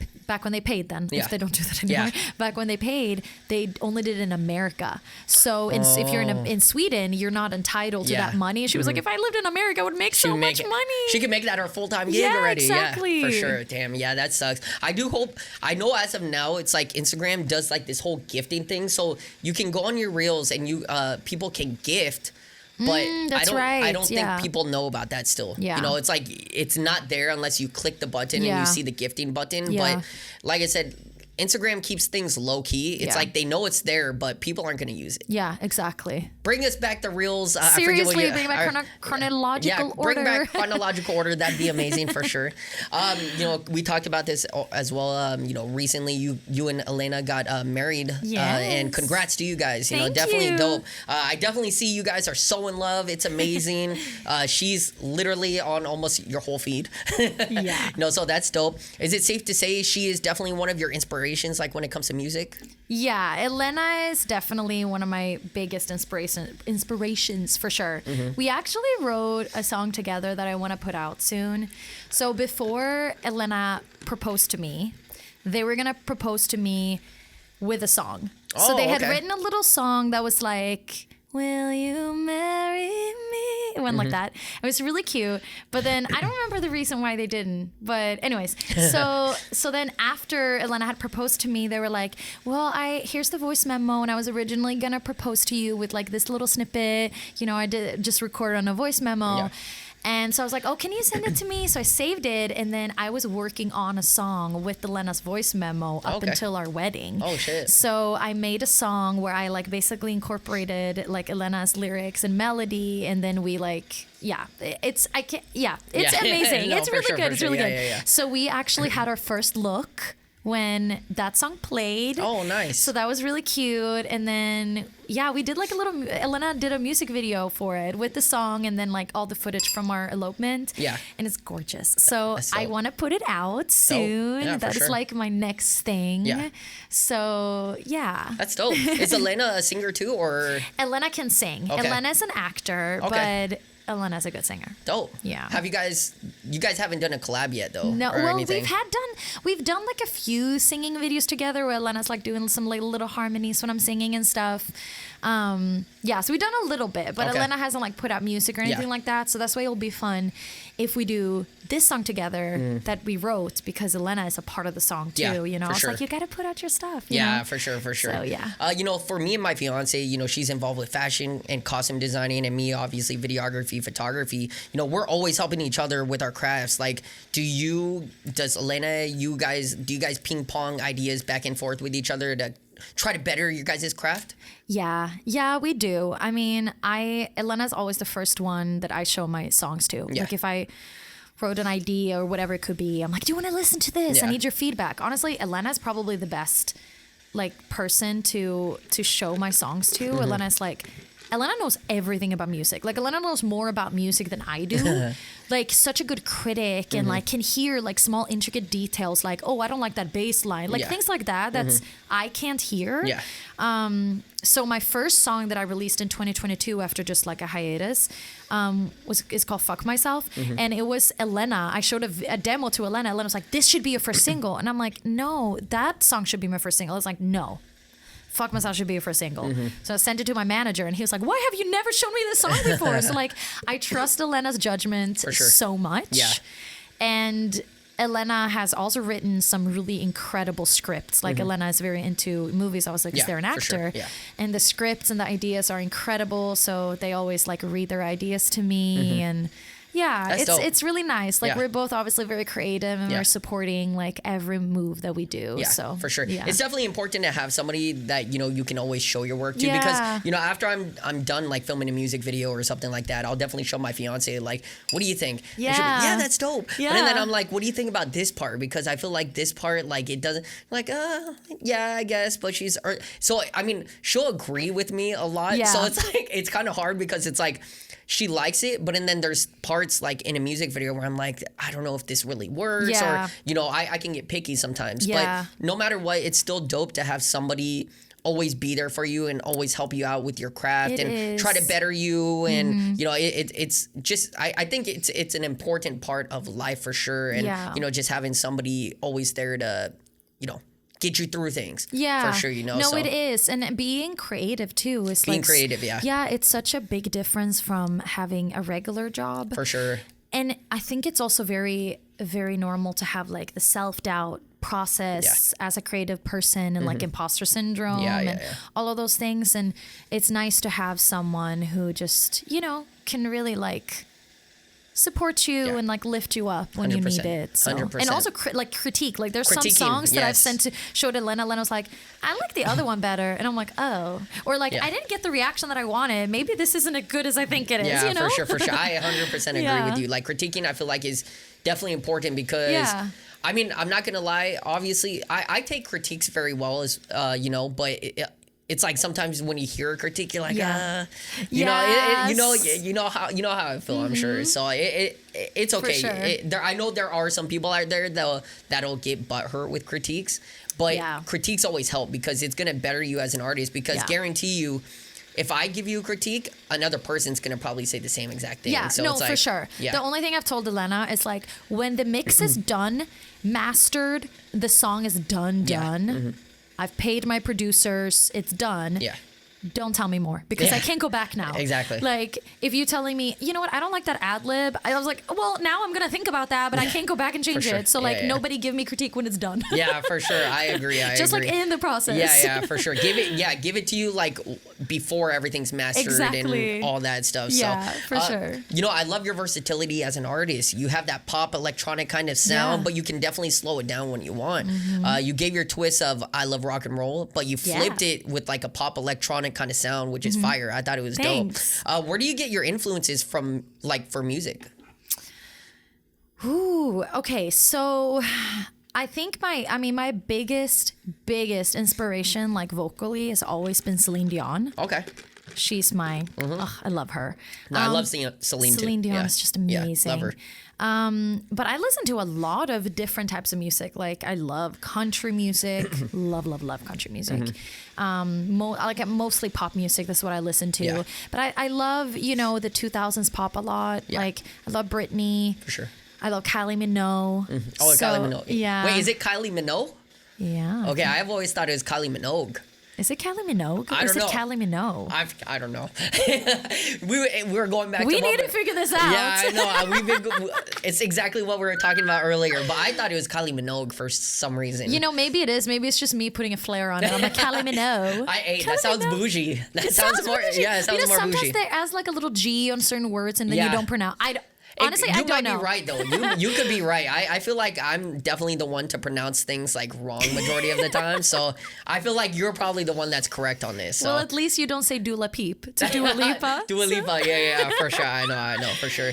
paid, then if they don't do that anymore, back when they paid, they only did it in America. So if you're in Sweden, you're not entitled to that money. And she was like, if I lived in America, I would make so much money. She could make that her full-time gig already. Exactly. Yeah, for sure. Damn. Yeah, that sucks. I know as of now, it's like Instagram does like this whole gifting thing, so you can go on your reels and people can gift, but I don't think people know about that still. Yeah. It's like it's not there unless you click the button and you see the gifting button. Yeah. But like I said, Instagram keeps things low key. It's like they know it's there, but people aren't going to use it. Yeah, exactly. Bring us back to Reels. Seriously, bring back chronological order. Bring back chronological order. That'd be amazing for sure. We talked about this as well. Recently you and Elena got married. Yes. And congrats to you guys. Definitely you. Dope. I definitely see you guys are so in love. It's amazing. She's literally on almost your whole feed. Yeah. So that's dope. Is it safe to say she is definitely one of your inspirations? Like when it comes to music? Yeah, Elena is definitely one of my biggest inspirations for sure. Mm-hmm. We actually wrote a song together that I want to put out soon. So before Elena proposed to me, they were gonna propose to me with a song. So they had written a little song that was like, will you marry me? It went like that. It was really cute. But then I don't remember the reason why they didn't. But anyways, so then after Elena had proposed to me, they were like, well, here's the voice memo. And I was originally going to propose to you with like this little snippet. You know, I did just record on a voice memo. Yeah. And so I was like, oh, can you send it to me? So I saved it. And then I was working on a song with Elena's voice memo up until our wedding. Oh, shit. So I made a song where I like basically incorporated like Elena's lyrics and melody. And then we like, it's amazing. No, it's really good. It's really good. Yeah. So we actually had our first look when that song played. Oh, nice. So that was really cute. And then, we did like Elena did a music video for it with the song and then like all the footage from our elopement. Yeah. And it's gorgeous. So I want to put it out soon. Yeah, that is like my next thing. Yeah. So, yeah. That's dope. Is Elena a singer too, or? Elena can sing. Okay. Elena's an actor, but Elena's a good singer. Dope. Yeah. Have you guys haven't done a collab yet though? No. Well, we've done like a few singing videos together where Elena's like doing some like little harmonies when I'm singing and stuff. So we've done a little bit, but Elena hasn't like put out music or anything like that. So that's why it'll be fun if we do this song together that we wrote, because Elena is a part of the song too. You know, it's like you got to put out your stuff. You know? For sure. So you know, for me and my fiance, you know, she's involved with fashion and costume designing, and me obviously videography, photography. You know, we're always helping each other with our crafts. Like, do you guys ping pong ideas back and forth with each other to try to better your guys' craft? Yeah, we do. I mean, Elena's always the first one that I show my songs to. Like if I wrote an idea or whatever it could be, I'm like, do you want to listen to this? I need your feedback. Honestly, Elena's probably the best like person to show my songs to. Elena knows everything about music. Like Elena knows more about music than I do. Like such a good critic and like can hear like small intricate details like, oh, I don't like that bass line. Like things like that that's I can't hear. So my first song that I released in 2022 after just like a hiatus is called Fuck Myself. And it was Elena. I showed a demo to Elena. Elena was like, this should be your first single. And I'm like, no, that song should be my first single. I was like, no. Fuck Myself should be your first single. So I sent it to my manager and he was like, why have you never shown me this song before? So like, I trust Elena's judgment so much. Yeah. And Elena has also written some really incredible scripts. Like Elena is very into movies. I was like, is there an actor? Sure. And the scripts and the ideas are incredible. So they always like read their ideas to me and it's really nice. Like we're both obviously very creative and we're supporting like every move that we do. Yeah, so for sure. It's definitely important to have somebody that, you know, you can always show your work to because, you know, after I'm done like filming a music video or something like that, I'll definitely show my fiance like, what do you think? Yeah, that's dope. Yeah. But then I'm like, what do you think about this part? Because I feel like this part, like it doesn't like, I guess, but so I mean, she'll agree with me a lot. So it's like, it's kind of hard because it's like, she likes it, but and then there's parts like in a music video where I'm like, I don't know if this really works or, you know, I can get picky sometimes. But no matter what, it's still dope to have somebody always be there for you and always help you out with your craft try to better you. And, you know, it's just, I think it's an important part of life for sure. And, you know, just having somebody always there to, you know, get you through things. Yeah. For sure, you know. No, it is. And being creative too is being creative, Yeah, it's such a big difference from having a regular job. For sure. And I think it's also very, very normal to have like the self-doubt process as a creative person and like imposter syndrome and all of those things. And it's nice to have someone who just, you know, can really like support you and like lift you up when you need it. So. 100%. And also like critique. Like there's some songs that I've sent to showed Elena. Elena was like, I like the other one better. And I'm like, oh. Or like, I didn't get the reaction that I wanted. Maybe this isn't as good as I think it is, you know? For sure. I 100% agree with you. Like critiquing, I feel like is definitely important because I mean, I'm not going to lie. Obviously, I take critiques very well as, you know, but it's like sometimes when you hear a critique, you're like, you know how I feel. I'm sure. So it's okay. Sure. I know there are some people out there that'll get butthurt with critiques, but critiques always help because it's gonna better you as an artist. Because guarantee you, if I give you a critique, another person's gonna probably say the same exact thing. Yeah, so no, it's like, for sure. Yeah. The only thing I've told Elena is like when the mix is done, mastered, the song is done. I've paid my producers, it's done. Yeah. Don't tell me more because I can't go back now. Exactly. Like if you telling me, you know what, I don't like that ad lib. I was like, well, now I'm gonna think about that, but I can't go back and change sure. it. So like nobody give me critique when it's done. Yeah, for sure. I agree. Just like in the process. Yeah, for sure. Give it to you like before everything's mastered and all that stuff. Yeah, so, for sure. You know, I love your versatility as an artist. You have that pop electronic kind of sound, but you can definitely slow it down when you want. You gave your twist of I love rock and roll, but you flipped it with like a pop electronic kind of sound, which is fire. I thought it was Thanks. dope. Where do you get your influences from, like for music? Ooh, okay. So I think my biggest inspiration, like vocally, has always been Celine Dion. Okay. She's my, I love her. No, I love Celine too. Celine Dion is just amazing. Yeah, love her. But I listen to a lot of different types of music. Like I love country music. love country music. I like mostly pop music. That's what I listen to. Yeah. But I love, the 2000s pop a lot. Yeah. Like I love Britney. For sure. I love Kylie Minogue. Oh, Kylie Minogue. Yeah. Wait, is it Kylie Minogue? Yeah. Okay, I've always thought it was Kylie Minogue. Is it Kylie Minogue? I don't know. Is it Kylie Minogue? I don't know. we were going back. We need to figure this out. Yeah, I know. It's exactly what we were talking about earlier. But I thought it was Kylie Minogue for some reason. Maybe it is. Maybe it's just me putting a flair on it. I'm like Kylie Minogue. That sounds bougie. That sounds more. Bougie. Yeah, it sounds more sometimes bougie. Sometimes there adds like a little G on certain words, and then you don't pronounce. Honestly, I don't know. You might be right though. You could be right. I feel like I'm definitely the one to pronounce things like wrong majority of the time. So I feel like you're probably the one that's correct on this. So. Well, at least you don't say Dua Peep to Dua Lipa. Dua Lipa, yeah, for sure. I know, for sure.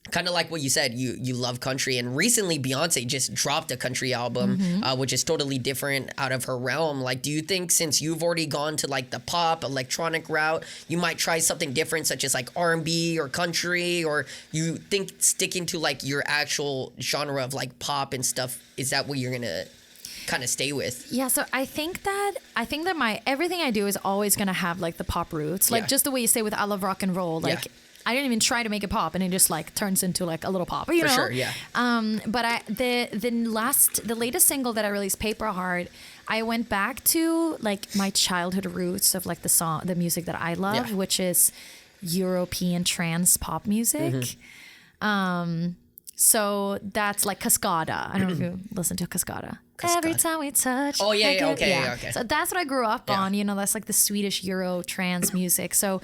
Kind of like what you said, you love country, and recently Beyonce just dropped a country album, which is totally different out of her realm. Like, do you think since you've already gone to like the pop electronic route, you might try something different, such as like R&B or country, or you think sticking to like your actual genre of like pop and stuff, is that what you're gonna kind of stay with? Yeah, so I think that my everything I do is always gonna have like the pop roots, like just the way you say with I love rock and roll, like. I didn't even try to make it pop, and it just like turns into like a little pop, you know? For sure, yeah. But the latest single that I released, Paper Heart, I went back to like my childhood roots of like the music that I love, which is European trance pop music. So that's like Cascada. I don't know if you listen to Cascada. Every time we touch. Oh yeah, okay. So that's what I grew up on. That's like the Swedish Euro trance music. So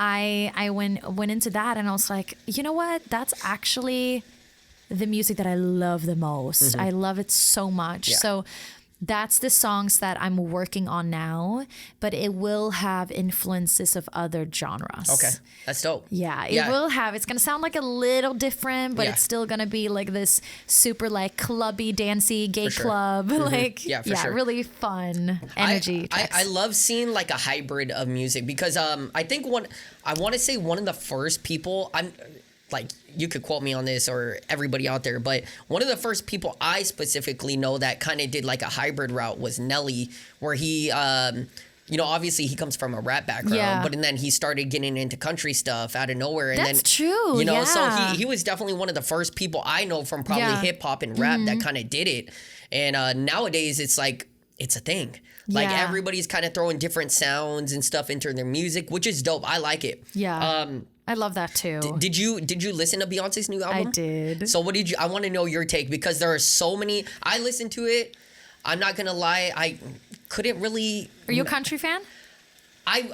I went into that, and I was like, you know what? That's actually the music that I love the most. I love it so much. Yeah. So that's the songs that I'm working on now, but it will have influences of other genres. Okay, that's dope. Yeah, it will have. It's going to sound like a little different, but it's still going to be like this super like clubby, dancey, gay club. Like, for sure. Really fun energy. I love seeing like a hybrid of music because I think I want to say one of the first people, I'm like, you could quote me on this or everybody out there, but one of the first people I specifically know that kind of did like a hybrid route was Nelly, where he, obviously he comes from a rap background, but and then he started getting into country stuff out of nowhere. And That's true. So he was definitely one of the first people I know from probably hip hop and rap that kind of did it. And nowadays it's like, it's a thing. Like everybody's kind of throwing different sounds and stuff into their music, which is dope. I like it. Yeah. I love that too. Did you listen to Beyonce's new album? I did. So I want to know your take because there are so many. I listened to it. I'm not gonna lie. I couldn't really. Are you a country fan? I'm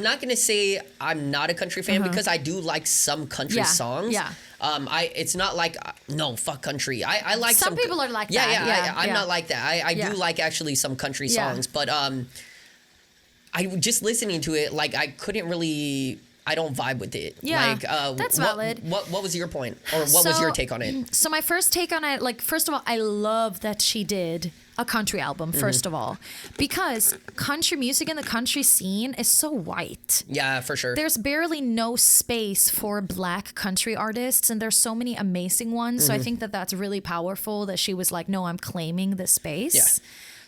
not gonna say I'm not a country fan because I do like some country songs. Yeah. It's not like no, fuck country. I like some people are like that. Yeah. I'm not like that. I do like actually some country songs, but I just listening to it, like I couldn't really. I don't vibe with it. Yeah, that's valid. What was your point, or what was your take on it? So my first take on it, like first of all, I love that she did a country album. First of all, because country music in the country scene is so white. Yeah, for sure. There's barely no space for black country artists, and there's so many amazing ones. So I think that that's really powerful. That she was like, no, I'm claiming this space. Yeah.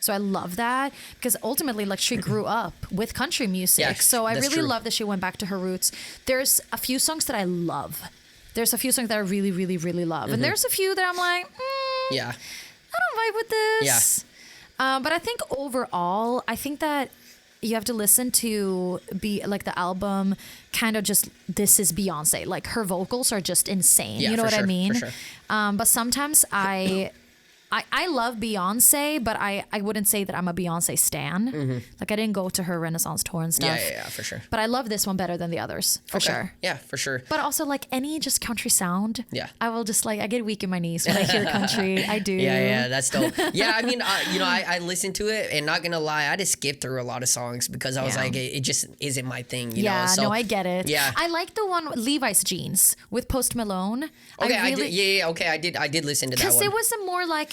So I love that because ultimately, like, she grew up with country music. Yes, so I that's really true. love that she went back to her roots. There's a few songs that I love. There's a few songs that I really, really, really love. And there's a few that I'm like, Yeah. I don't vibe with this. But I think overall, I think that you have to listen to the album kind of just, this is Beyonce. Like, her vocals are just insane. Yeah, you know for what I sure, mean? for sure. But sometimes I love Beyonce, but I wouldn't say that I'm a Beyonce stan. Like, I didn't go to her Renaissance tour and stuff. Yeah, for sure. But I love this one better than the others, for sure. Yeah, for sure. But also, like, any just country sound. Yeah. I will just, like, I get weak in my knees when I hear country. I do. Yeah, that's dope. Yeah, I mean, I listened to it, and not gonna lie, I just skipped through a lot of songs because I was like, it just isn't my thing, you know? So, no, I get it. Yeah. I like the one with Levi's Jeans with Post Malone. Okay, I did. Okay, I did listen to that one. Because it was a more like,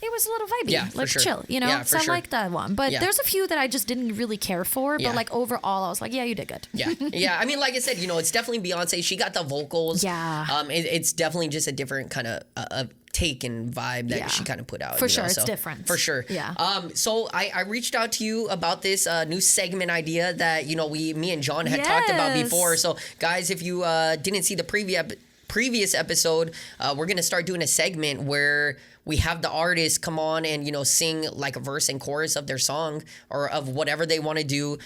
it was a little vibey, Yeah, for like sure. chill, you know? Yeah, for so sure. I like that one. But there's a few that I just didn't really care for. Yeah. But like overall, I was like, yeah, you did good. Yeah. I mean, like I said, it's definitely Beyonce. She got the vocals. Yeah. It's definitely just a different kind of take and vibe that she kind of put out. For sure, it's different. For sure. Yeah. So I reached out to you about this new segment idea that me and John had talked about before. So guys, if you didn't see the previous episode, we're gonna start doing a segment where we have the artist come on and sing like a verse and chorus of their song or of whatever they want to do.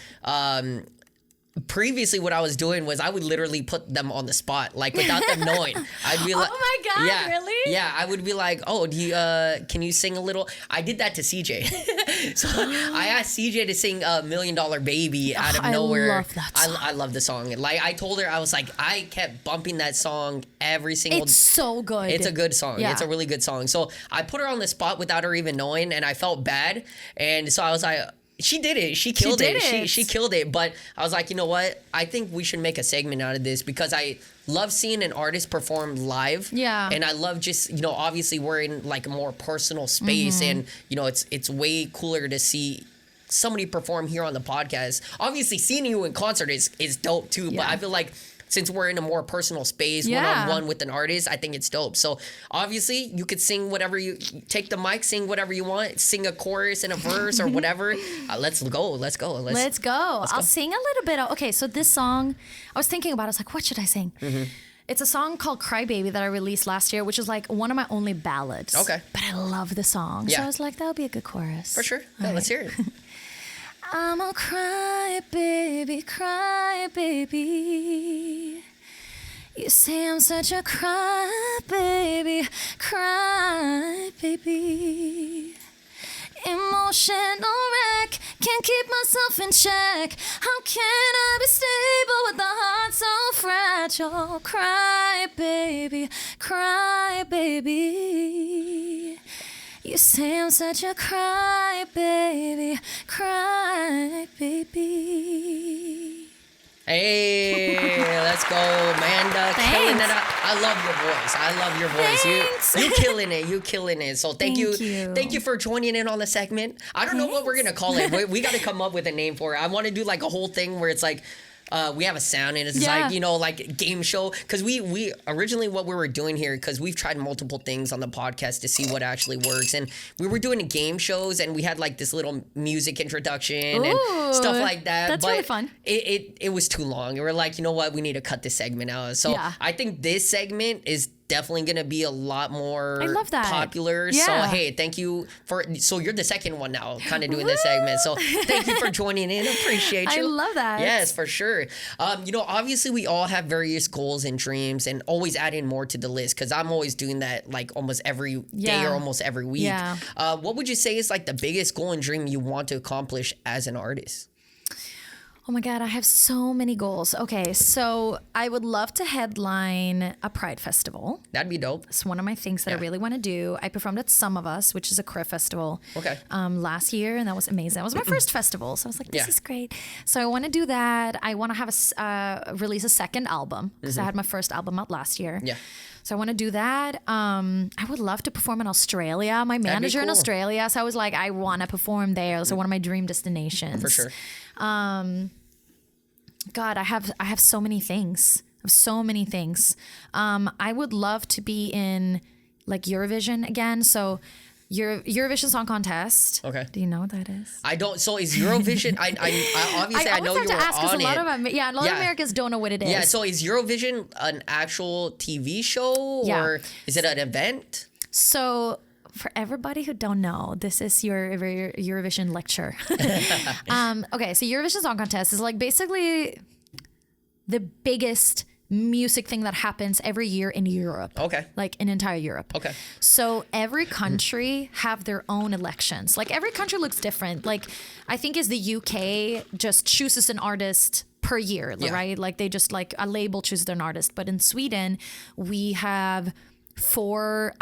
Previously, what I was doing was I would literally put them on the spot, like without them knowing. I'd be like, oh my God, really? Yeah, I would be like, oh, can you sing a little? I did that to CJ. So I asked CJ to sing $1 Million Baby out of nowhere. I love that song. I love the song. Like, I told her, I was like, I kept bumping that song every single. It's so good. It's a good song. Yeah. It's a really good song. So I put her on the spot without her even knowing, and I felt bad. And so I was like, she did it. She killed it. She killed it. But I was like, you know what? I think we should make a segment out of this because I love seeing an artist perform live. Yeah. And I love just, obviously we're in like a more personal space and, it's way cooler to see somebody perform here on the podcast. Obviously seeing you in concert is dope too. But I feel like since we're in a more personal space, one-on-one with an artist, I think it's dope. So obviously you could sing whatever take the mic, sing whatever you want, sing a chorus and a verse or whatever. Let's go. Let's go. I'll sing a little bit. Okay, so this song, I was thinking about it. I was like, what should I sing? It's a song called Cry Baby that I released last year, which is like one of my only ballads. Okay. But I love the song. Yeah. So I was like, that would be a good chorus. For sure. Yeah, let's hear it. I'm a cry baby, cry baby. You say I'm such a cry baby, cry baby. Emotional wreck, can't keep myself in check. How can I be stable with a heart so fragile? Cry baby, cry baby. You say I'm such a cry baby, Hey, let's go, Manda. Killing it up. I love your voice. Thanks. You killing it. So thank you. Thank you for joining in on the segment. I don't know what we're gonna call it. We got to come up with a name for it. I want to do like a whole thing where it's like we have a sound and it's like like game show, because we originally what we were doing here, because we've tried multiple things on the podcast to see what actually works, and we were doing game shows and we had like this little music introduction and stuff like that. That's really fun. It was too long. We were like, you know what, we need to cut this segment out. So I think this segment is definitely gonna be a lot more popular. Yeah. So hey, thank you so you're the second one now kind of doing this segment. So thank you for joining in. Appreciate you. I love that. Yes, for sure. Obviously we all have various goals and dreams and always adding more to the list, because I'm always doing that like almost every day or almost every week. Yeah. What would you say is like the biggest goal and dream you want to accomplish as an artist? Oh my God, I have so many goals. Okay, so I would love to headline a Pride festival. That'd be dope. It's one of my things that I really want to do. I performed at Some of Us, which is a queer festival, last year, and that was amazing. That was my first festival, so I was like, this is great. So I want to do that. I want to have release a second album, because I had my first album out last year. Yeah. So I want to do that. I would love to perform in Australia. My manager in Australia, so I was like, I want to perform there. So one of my dream destinations. For sure. God, I have so many things. I would love to be in like Eurovision again. So Eurovision Song Contest. Okay. Do you know what that is? I don't. So is Eurovision? I obviously I know you were on it. A lot of Americans don't know what it is. Yeah. So is Eurovision an actual TV show or is it an event? So for everybody who don't know, this is your Eurovision lecture. Okay, so Eurovision Song Contest is like basically the biggest music thing that happens every year in Europe. Okay. Like in entire Europe. Okay. So every country have their own elections. Like every country looks different. Like I think is the UK just chooses an artist per year, right? Like they just like a label chooses an artist. But in Sweden, we have four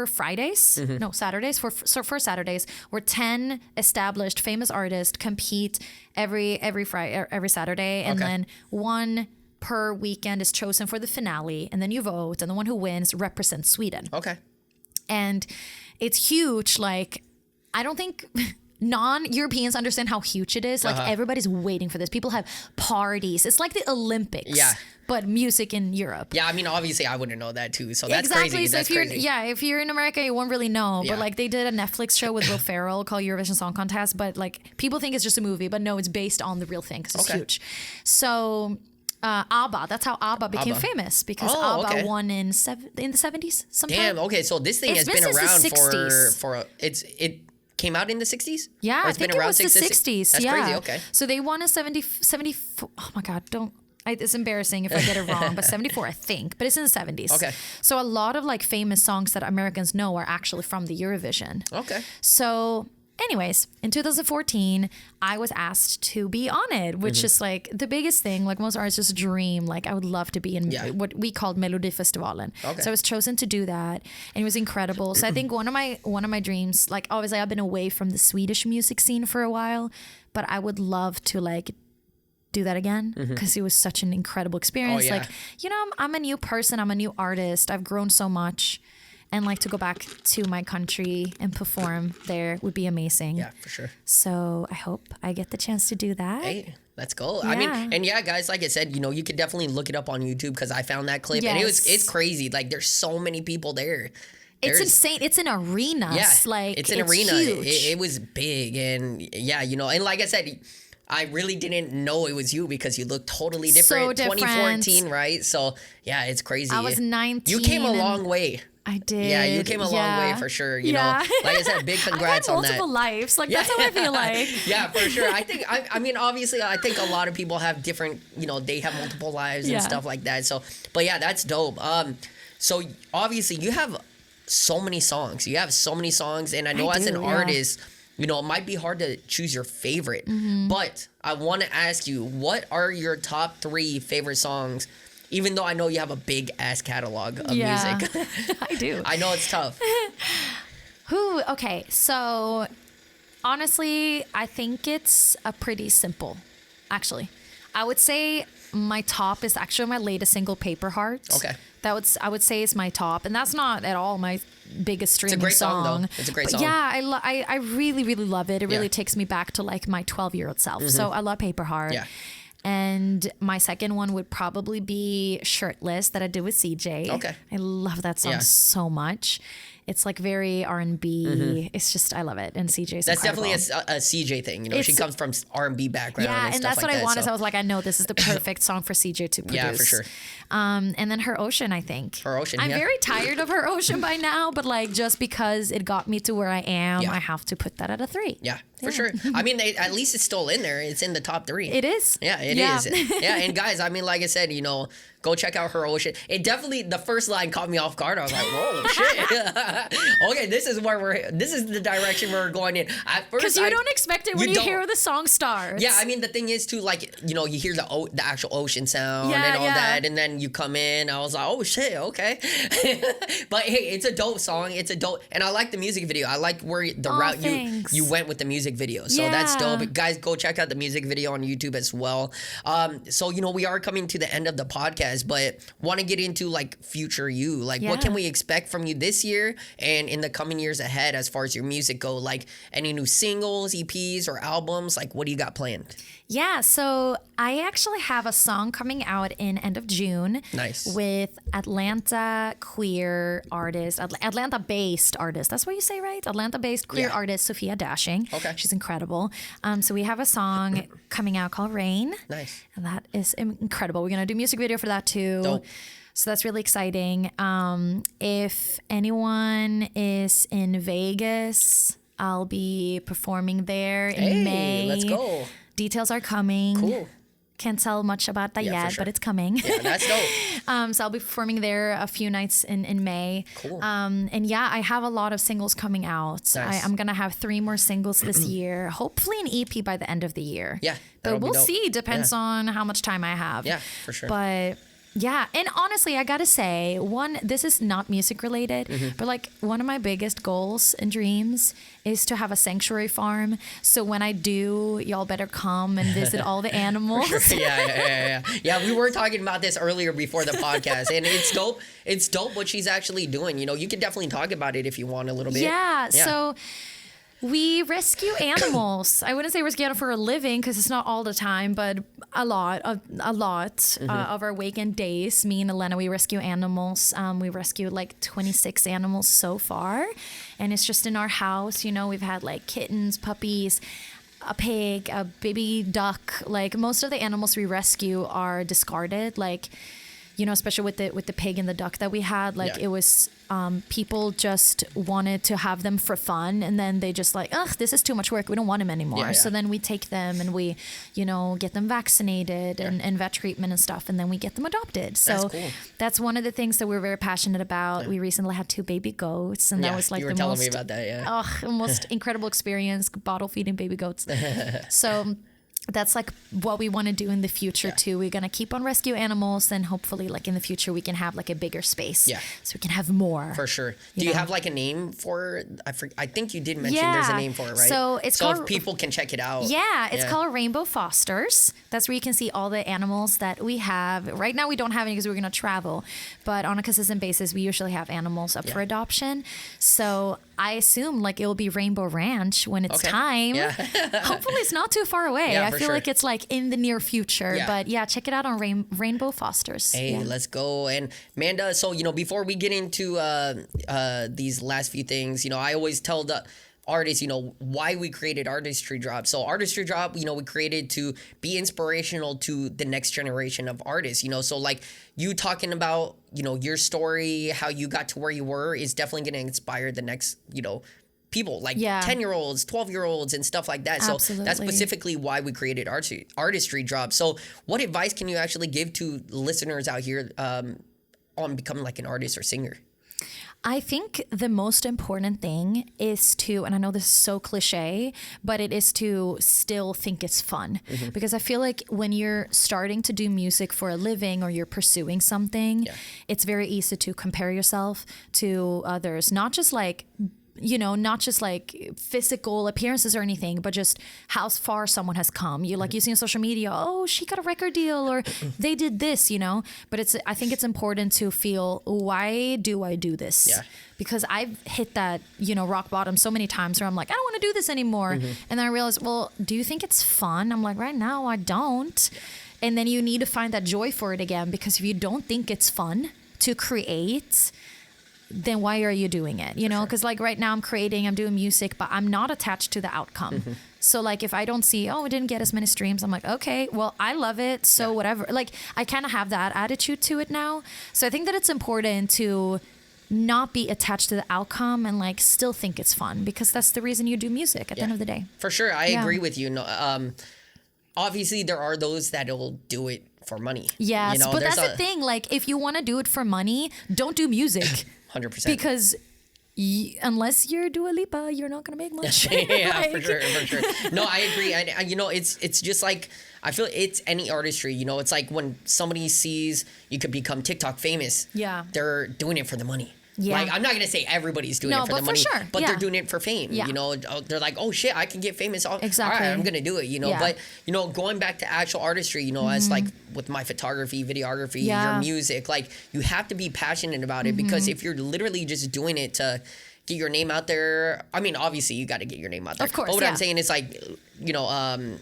Fridays, no Saturdays, for Saturdays where 10 established famous artists compete every Saturday, and then one per weekend is chosen for the finale, and then you vote, and the one who wins represents Sweden. Okay. And it's huge. Like I don't think non-Europeans understand how huge it is. Like everybody's waiting for this. People have parties. It's like the Olympics. Yeah. But music in Europe. Yeah, I mean, obviously, I wouldn't know that too. So that's exactly. crazy. So that's crazy. If you're in America, you won't really know. But like they did a Netflix show with Will Ferrell called Eurovision Song Contest. But like people think it's just a movie, but no, it's based on the real thing because it's huge. So ABBA, that's how ABBA became famous because ABBA won in the 70s sometime. Damn. Okay, so this thing has been around for it came out in the 60s? Yeah, I think it was the 60s. That's crazy. Okay. So they won in 74. Oh my God, it's embarrassing if I get it wrong, but 74, I think. But it's in the 70s. Okay. So a lot of like famous songs that Americans know are actually from the Eurovision. Okay. So anyways, in 2014, I was asked to be on it, which is like the biggest thing. Like most artists just dream. Like I would love to be in what we called Melodifestivalen. Okay. So I was chosen to do that, and it was incredible. So I think one of my dreams, like obviously I've been away from the Swedish music scene for a while, but I would love to like do that again because it was such an incredible experience. Like, you know, I'm a new person. I'm a new artist. I've grown so much. And like to go back to my country and perform there would be amazing. Yeah, for sure. So I hope I get the chance to do that. Hey, let's go. Yeah. I mean, and yeah, guys, like I said, you know, you could definitely look it up on YouTube because I found that clip and it's crazy. Like there's so many people there. It's insane. It's an arena. Yeah, like it's an arena. It was big, and yeah, you know, and like I said, I really didn't know it was you because you look totally different. So different. 2014, right? So yeah, it's crazy. I was 19. You came a long way. I did. Yeah, you came a long way for sure. You know, like I said, big congrats on that. multiple lives. Like that's how I feel like. Yeah, for sure. I mean, obviously, I think a lot of people have different, you know, they have multiple lives and stuff like that. So, but yeah, that's dope. So obviously you have so many songs. You have so many songs, and I know as an artist, you know, it might be hard to choose your favorite. But I want to ask you, what are your top 3 favorite songs? Even though I know you have a big ass catalog of music. I do. I know it's tough. Okay, so honestly, I think it's a pretty simple, actually. I would say my top is actually my latest single, Paper Hearts. Okay. I would say is my top, and that's not at all my biggest streaming song. It's a great song, though. It's a great song. Yeah, I really, really love it. It really takes me back to like my 12-year-old self. So I love Paper Heart. Yeah. And my second one would probably be Shirtless that I did with CJ. Okay. I love that song so much. It's like very R&B. It's just, I love it. And CJ's That's incredible. definitely a CJ thing. You know, she comes from R&B background. Yeah, and that's like what I wanted. So. I was like, I know this is the perfect song for CJ to produce. Yeah, for sure. And then Her Ocean, I think. Her Ocean, I'm very tired of Her Ocean by now, but like just because it got me to where I am, I have to put that at a 3. Yeah, for sure. I mean, at least it's still in there. It's in the top 3. It is. Yeah, it is. Yeah, and guys, I mean, like I said, you know, go check out Her Ocean. It definitely, the first line caught me off guard. I was like, whoa, shit. Okay, this is the direction we're going in. At first, because you don't expect it when you hear the song starts. Yeah, I mean, the thing is too, like, you know, you hear the actual ocean sound and all that, and then you come in. I was like, oh shit, okay. But hey, it's a dope song. It's a dope, and I like the music video. I like where the route you went with the music music video. So that's dope. Guys, go check out the music video on YouTube as well. So, we are coming to the end of the podcast, but want to get into like future you. Like, what can we expect from you this year and in the coming years ahead as far as your music go? Like, any new singles, EPs, or albums? Like, what do you got planned? Yeah, so I actually have a song coming out in end of June. Nice. With Atlanta queer artist, Atlanta-based artist. That's what you say, right? Atlanta-based queer artist, Sophia Dashing. Okay. She's incredible. So we have a song coming out called Rain. Nice. And that is incredible. We're going to do a music video for that too. Dope. So that's really exciting. If anyone is in Vegas, I'll be performing there in May. Let's go. Details are coming. Cool. Can't tell much about that yet, but it's coming. Yeah, that's dope. So I'll be performing there a few nights in May. Cool. And yeah, I have a lot of singles coming out. Nice. I'm going to have 3 more singles this year. Hopefully an EP by the end of the year. Yeah. But we'll see. Depends on how much time I have. Yeah, for sure. But yeah, and honestly, I gotta say, this is not music related, but like one of my biggest goals and dreams is to have a sanctuary farm. So when I do, y'all better come and visit all the animals. Sure. Yeah. Yeah, we were talking about this earlier before the podcast, and it's dope. It's dope what she's actually doing. You can definitely talk about it if you want a little bit. Yeah. So we rescue animals. I wouldn't say rescue animals for a living because it's not all the time, but a lot of our weekend days. Me and Elena, we rescue animals. We rescued like 26 animals so far, and it's just in our house. We've had like kittens, puppies, a pig, a baby duck. Like most of the animals we rescue are discarded. Like, especially with the pig and the duck that we had, it was people just wanted to have them for fun, and then they just like, ugh, this is too much work. We don't want them anymore. So then we take them and we, get them vaccinated and vet treatment and stuff, and then we get them adopted. So that's one of the things that we're very passionate about. We recently had 2 baby goats, and that was like you were telling me about that. Most incredible experience, bottle feeding baby goats. So that's like what we want to do in the future too. We're going to keep on rescue animals, and hopefully like in the future we can have like a bigger space. Yeah. So we can have more. For sure. Do you have like a name for it? I think you did mention there's a name for it, right? So it's called, if people can check it out. Yeah, it's called Rainbow Fosters. That's where you can see all the animals that we have. Right now we don't have any because we're going to travel, but on a consistent basis we usually have animals up for adoption. So I assume like it will be Rainbow Ranch when it's time. Yeah. Hopefully it's not too far away. I feel like it's like in the near future. Yeah. But yeah, check it out on Rainbow Fosters. Hey, let's go. And Manda, so before we get into these last few things, I always tell the artists, why we created Artistry Drop. So Artistry Drop, we created to be inspirational to the next generation of artists, so like you talking about, your story, how you got to where you were is definitely going to inspire the next, people like 10-year-olds, 12-year-olds and stuff like that. Absolutely. So that's specifically why we created Artistry Drop. So what advice can you actually give to listeners out here on becoming like an artist or singer? I think the most important thing is to, and I know this is so cliche, but it is to still think it's fun. Because I feel like when you're starting to do music for a living or you're pursuing something, it's very easy to compare yourself to others, not just like physical appearances or anything, but just how far someone has come. You like you see on social media, oh, she got a record deal or they did this, but I think it's important to feel, why do I do this? Yeah. Because I've hit that, rock bottom so many times where I'm like, I don't want to do this anymore. And then I realized, well, do you think it's fun? I'm like, right now I don't. And then you need to find that joy for it again, because if you don't think it's fun to create, then why are you doing it? Because like right now I'm doing music, but I'm not attached to the outcome. So like if I don't see, it didn't get as many streams, I'm like, okay, well, I love it. So whatever. Like I kind of have that attitude to it now. So I think that it's important to not be attached to the outcome and like still think it's fun, because that's the reason you do music at the end of the day. For sure. I agree with you. Obviously there are those that'll do it for money. Yes, but that's the thing. Like if you want to do it for money, don't do music. 100%. Because unless you're Dua Lipa, you're not gonna make much. For sure. No, I agree. It's just like, I feel it's any artistry. It's like when somebody sees you could become TikTok famous. Yeah, they're doing it for the money. Yeah. Like, I'm not going to say everybody's doing it for the money, sure. but they're doing it for fame. Yeah. You know, they're like, oh shit, I can get famous. Exactly. All right, I'm going to do it, you know. Yeah. But, you know, going back to actual artistry, you know, as like with my photography, videography, your music, like you have to be passionate about it because if you're literally just doing it to get your name out there, I mean, obviously you got to get your name out there. Of course, but what I'm saying is like, you know,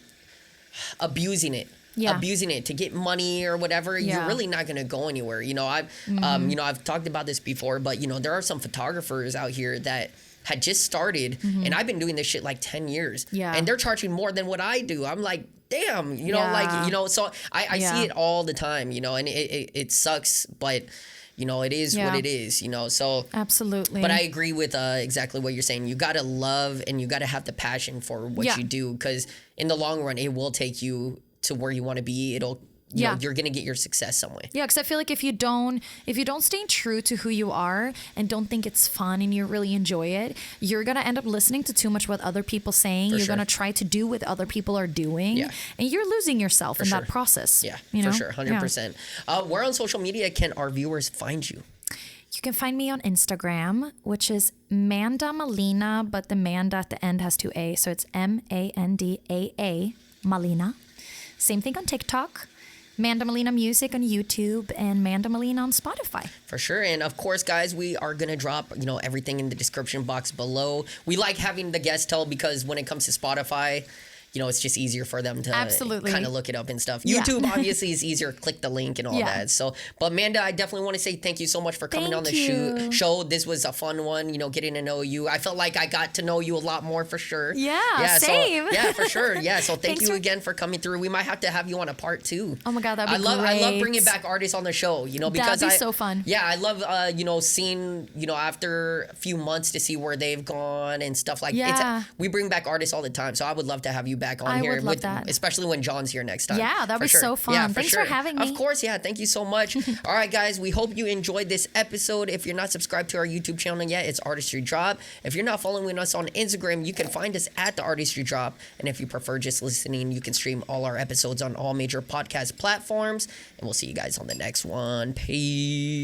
abusing it. Yeah. Abusing it to get money or whatever, you're really not going to go anywhere. You know, I've talked about this before, but you know, there are some photographers out here that had just started and I've been doing this shit like 10 years and they're charging more than what I do. I'm like, damn, you know, like, you know, so I see it all the time, you know, and it sucks, but you know, it is what it is, you know, so. Absolutely. But I agree with exactly what you're saying. You got to love and you got to have the passion for what you do because in the long run, it will take you to where you want to be. It'll, you know, you're going to get your success some way. Yeah, because I feel like if you don't stay true to who you are and don't think it's fun and you really enjoy it, you're going to end up listening to too much what other people saying. You're going to try to do what other people are doing. Yeah. And you're losing yourself in that process. Yeah, you know? For sure, 100%. Where on social media can our viewers find you? You can find me on Instagram, which is Manda Malina, but the Manda at the end has 2 A, so it's MANDAA Malina. Same thing on TikTok, Manda Malina Music on YouTube, and Manda Malina on Spotify. For sure. And of course, guys, we are going to drop, you know, everything in the description box below. We like having the guests tell because when it comes to Spotify, you know, it's just easier for them to kind of look it up and stuff. YouTube obviously is easier. Click the link and all that. So, but Manda, I definitely want to say thank you so much for coming on the show. This was a fun one, you know, getting to know you. I felt like I got to know you a lot more for sure. Yeah, same. So, yeah, for sure. Yeah, so thank you again for coming through. We might have to have you on a part 2. Oh my God, that'd be great. I love bringing back artists on the show, you know, because that'd be so fun. Yeah, I love, you know, seeing, you know, after a few months to see where they've gone and stuff like that. We bring back artists all the time, so I would love to have you back on here. Especially when John's here next time. Yeah, that'd be so fun. Yeah, Thanks for having me. Of course, yeah. Thank you so much. All right, guys, we hope you enjoyed this episode. If you're not subscribed to our YouTube channel yet, it's Artistry Drop. If you're not following us on Instagram, you can find us at the Artistry Drop. And if you prefer just listening, you can stream all our episodes on all major podcast platforms. And we'll see you guys on the next one. Peace.